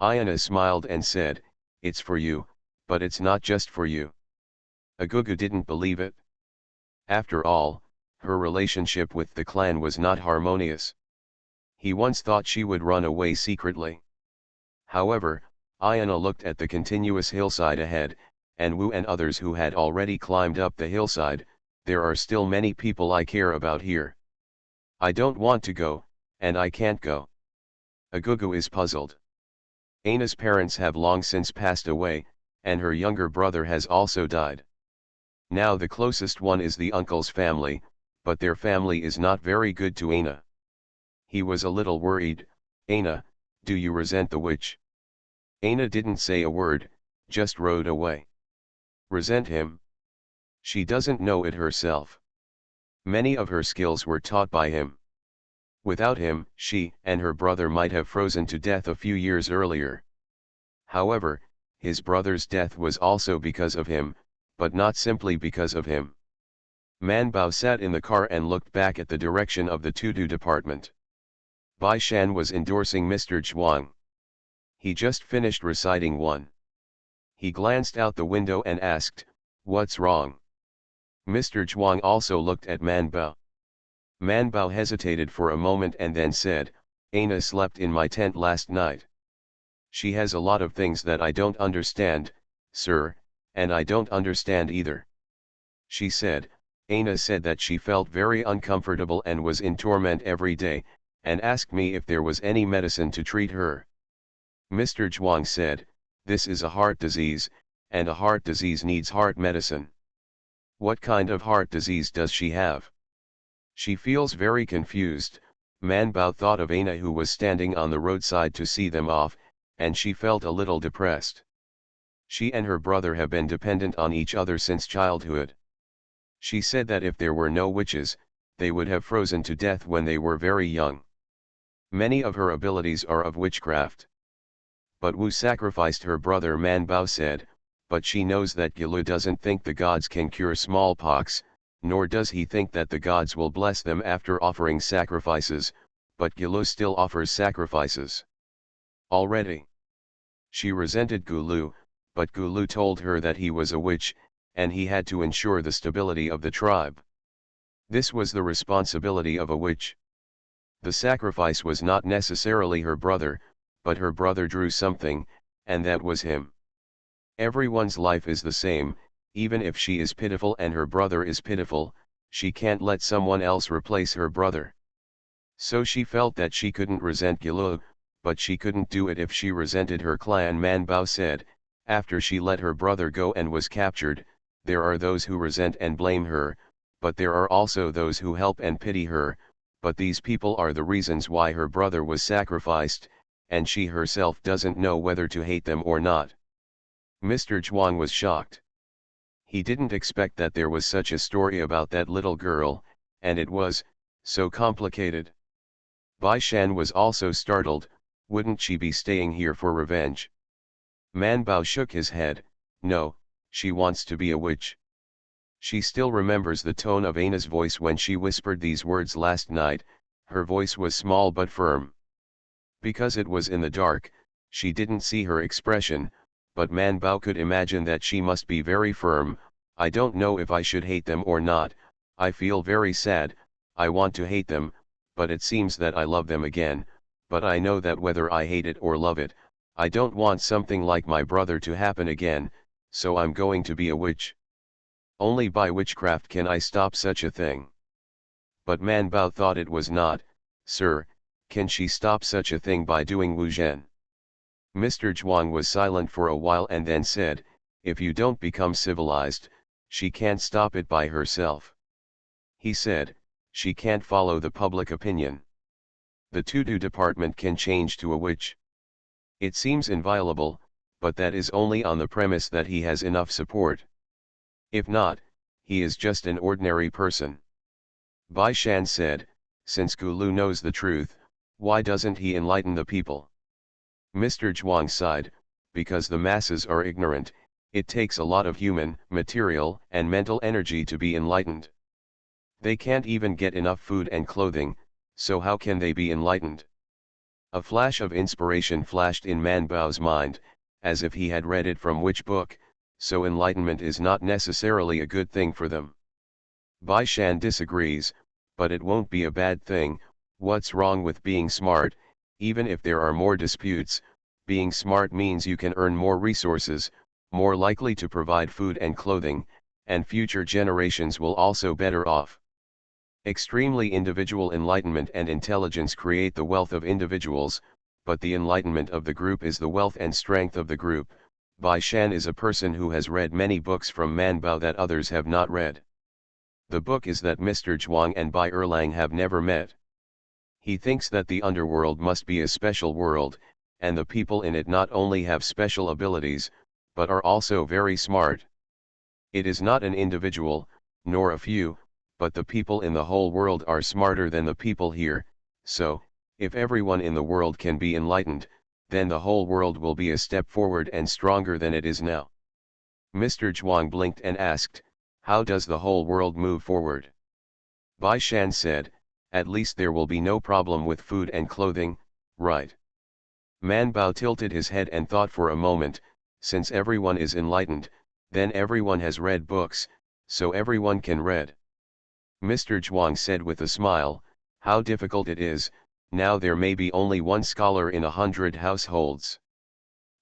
Ayana smiled and said, it's for you, but it's not just for you. Agugu didn't believe it. After all, her relationship with the clan was not harmonious. He once thought she would run away secretly. However, Ayana looked at the continuous hillside ahead, and Wu and others who had already climbed up the hillside. There are still many people I care about here. I don't want to go, and I can't go. Agugu is puzzled. Aina's parents have long since passed away, and her younger brother has also died. Now the closest one is the uncle's family, but their family is not very good to Aina. He was a little worried. Aina, do you resent the witch? Aina didn't say a word, just rode away. Resent him? She doesn't know it herself. Many of her skills were taught by him. Without him, she and her brother might have frozen to death a few years earlier. However, his brother's death was also because of him, but not simply because of him. Man Bao sat in the car and looked back at the direction of the to-do department. Bai Shan was endorsing Mr. Zhuang. He just finished reciting one. He glanced out the window and asked, "What's wrong?" Mr. Zhuang also looked at Man Bao. Man Bao hesitated for a moment and then said, "Aina slept in my tent last night. She has a lot of things that I don't understand, sir, and I don't understand either." She said, "Aina said that she felt very uncomfortable and was in torment every day, and asked me if there was any medicine to treat her." Mr. Zhuang said, "This is a heart disease, and a heart disease needs heart medicine." "What kind of heart disease does she have?" "She feels very confused." Man Bao thought of Aina, who was standing on the roadside to see them off, and she felt a little depressed. She and her brother have been dependent on each other since childhood. She said that if there were no witches, they would have frozen to death when they were very young. Many of her abilities are of witchcraft. But Wu sacrificed her brother, Man Bao said, but she knows that Gilu doesn't think the gods can cure smallpox, nor does he think that the gods will bless them after offering sacrifices, but Gilu still offers sacrifices. Already. She resented Gulu, but Gulu told her that he was a witch, and he had to ensure the stability of the tribe. This was the responsibility of a witch. The sacrifice was not necessarily her brother, but her brother drew something, and that was him. Everyone's life is the same. Even if she is pitiful and her brother is pitiful, she can't let someone else replace her brother. So she felt that she couldn't resent Gilu, but she couldn't do it if she resented her clan. Man Bao said, after she let her brother go and was captured, there are those who resent and blame her, but there are also those who help and pity her, but these people are the reasons why her brother was sacrificed, and she herself doesn't know whether to hate them or not. Mr. Zhuang was shocked. He didn't expect that there was such a story about that little girl, and it was so complicated. Bai Shan was also startled. Wouldn't she be staying here for revenge? Man Bao shook his head. No, she wants to be a witch. She still remembers the tone of Aina's voice when she whispered these words last night. Her voice was small but firm. Because it was in the dark, she didn't see her expression, but Man Bao could imagine that she must be very firm. I don't know if I should hate them or not. I feel very sad. I want to hate them, but it seems that I love them again, but I know that whether I hate it or love it, I don't want something like my brother to happen again, so I'm going to be a witch. Only by witchcraft can I stop such a thing. But Man Bao thought it was not. Sir, can she stop such a thing by doing Wuzhen? Mr. Zhuang was silent for a while and then said, if you don't become civilized, she can't stop it by herself. He said, she can't follow the public opinion. The to-do department can change to a witch. It seems inviolable, but that is only on the premise that he has enough support. If not, he is just an ordinary person. Bai Shan said, since Gulu knows the truth, why doesn't he enlighten the people? Mr. Zhuang sighed, because the masses are ignorant. It takes a lot of human, material, and mental energy to be enlightened. They can't even get enough food and clothing, so how can they be enlightened? A flash of inspiration flashed in Man Bao's mind, as if he had read it from which book, so enlightenment is not necessarily a good thing for them. Bai Shan disagrees, but it won't be a bad thing. What's wrong with being smart? Even if there are more disputes, being smart means you can earn more resources, more likely to provide food and clothing, and future generations will also better off. Extremely individual enlightenment and intelligence create the wealth of individuals, but the enlightenment of the group is the wealth and strength of the group. Bai Shan is a person who has read many books from Manbao that others have not read. The book is that Mr. Zhuang and Bai Erlang have never met. He thinks that the underworld must be a special world, and the people in it not only have special abilities, but are also very smart. It is not an individual, nor a few, but the people in the whole world are smarter than the people here, so, if everyone in the world can be enlightened, then the whole world will be a step forward and stronger than it is now. Mr. Zhuang blinked and asked, how does the whole world move forward? Bai Shan said, at least there will be no problem with food and clothing, right? Man Bao tilted his head and thought for a moment, since everyone is enlightened, then everyone has read books, so everyone can read. Mr. Zhuang said with a smile, how difficult it is, now there may be only one scholar in 100 households.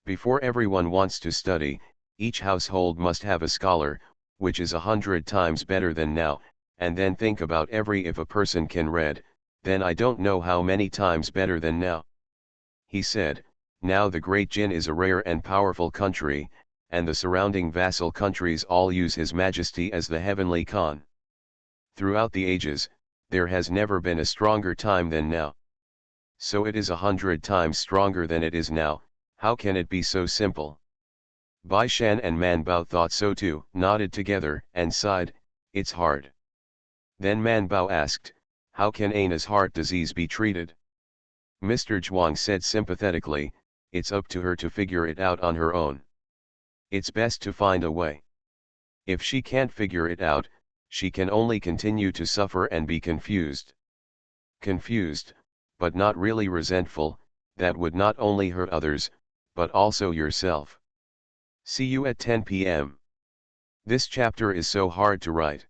Before everyone wants to study, each household must have a scholar, which is 100 times better than now, and then think about if a person can read, then I don't know how many times better than now. He said, now the Great Jin is a rare and powerful country, and the surrounding vassal countries all use His Majesty as the heavenly Khan. Throughout the ages, there has never been a stronger time than now. So it is 100 times stronger than it is now. How can it be so simple? Bai Shan and Man Bao thought so too, nodded together, and sighed, it's hard. Then Man Bao asked, how can Ana's heart disease be treated? Mr. Zhuang said sympathetically, it's up to her to figure it out on her own. It's best to find a way. If she can't figure it out, she can only continue to suffer and be confused. Confused, but not really resentful, that would not only hurt others, but also yourself. See you at 10 p.m. This chapter is so hard to write.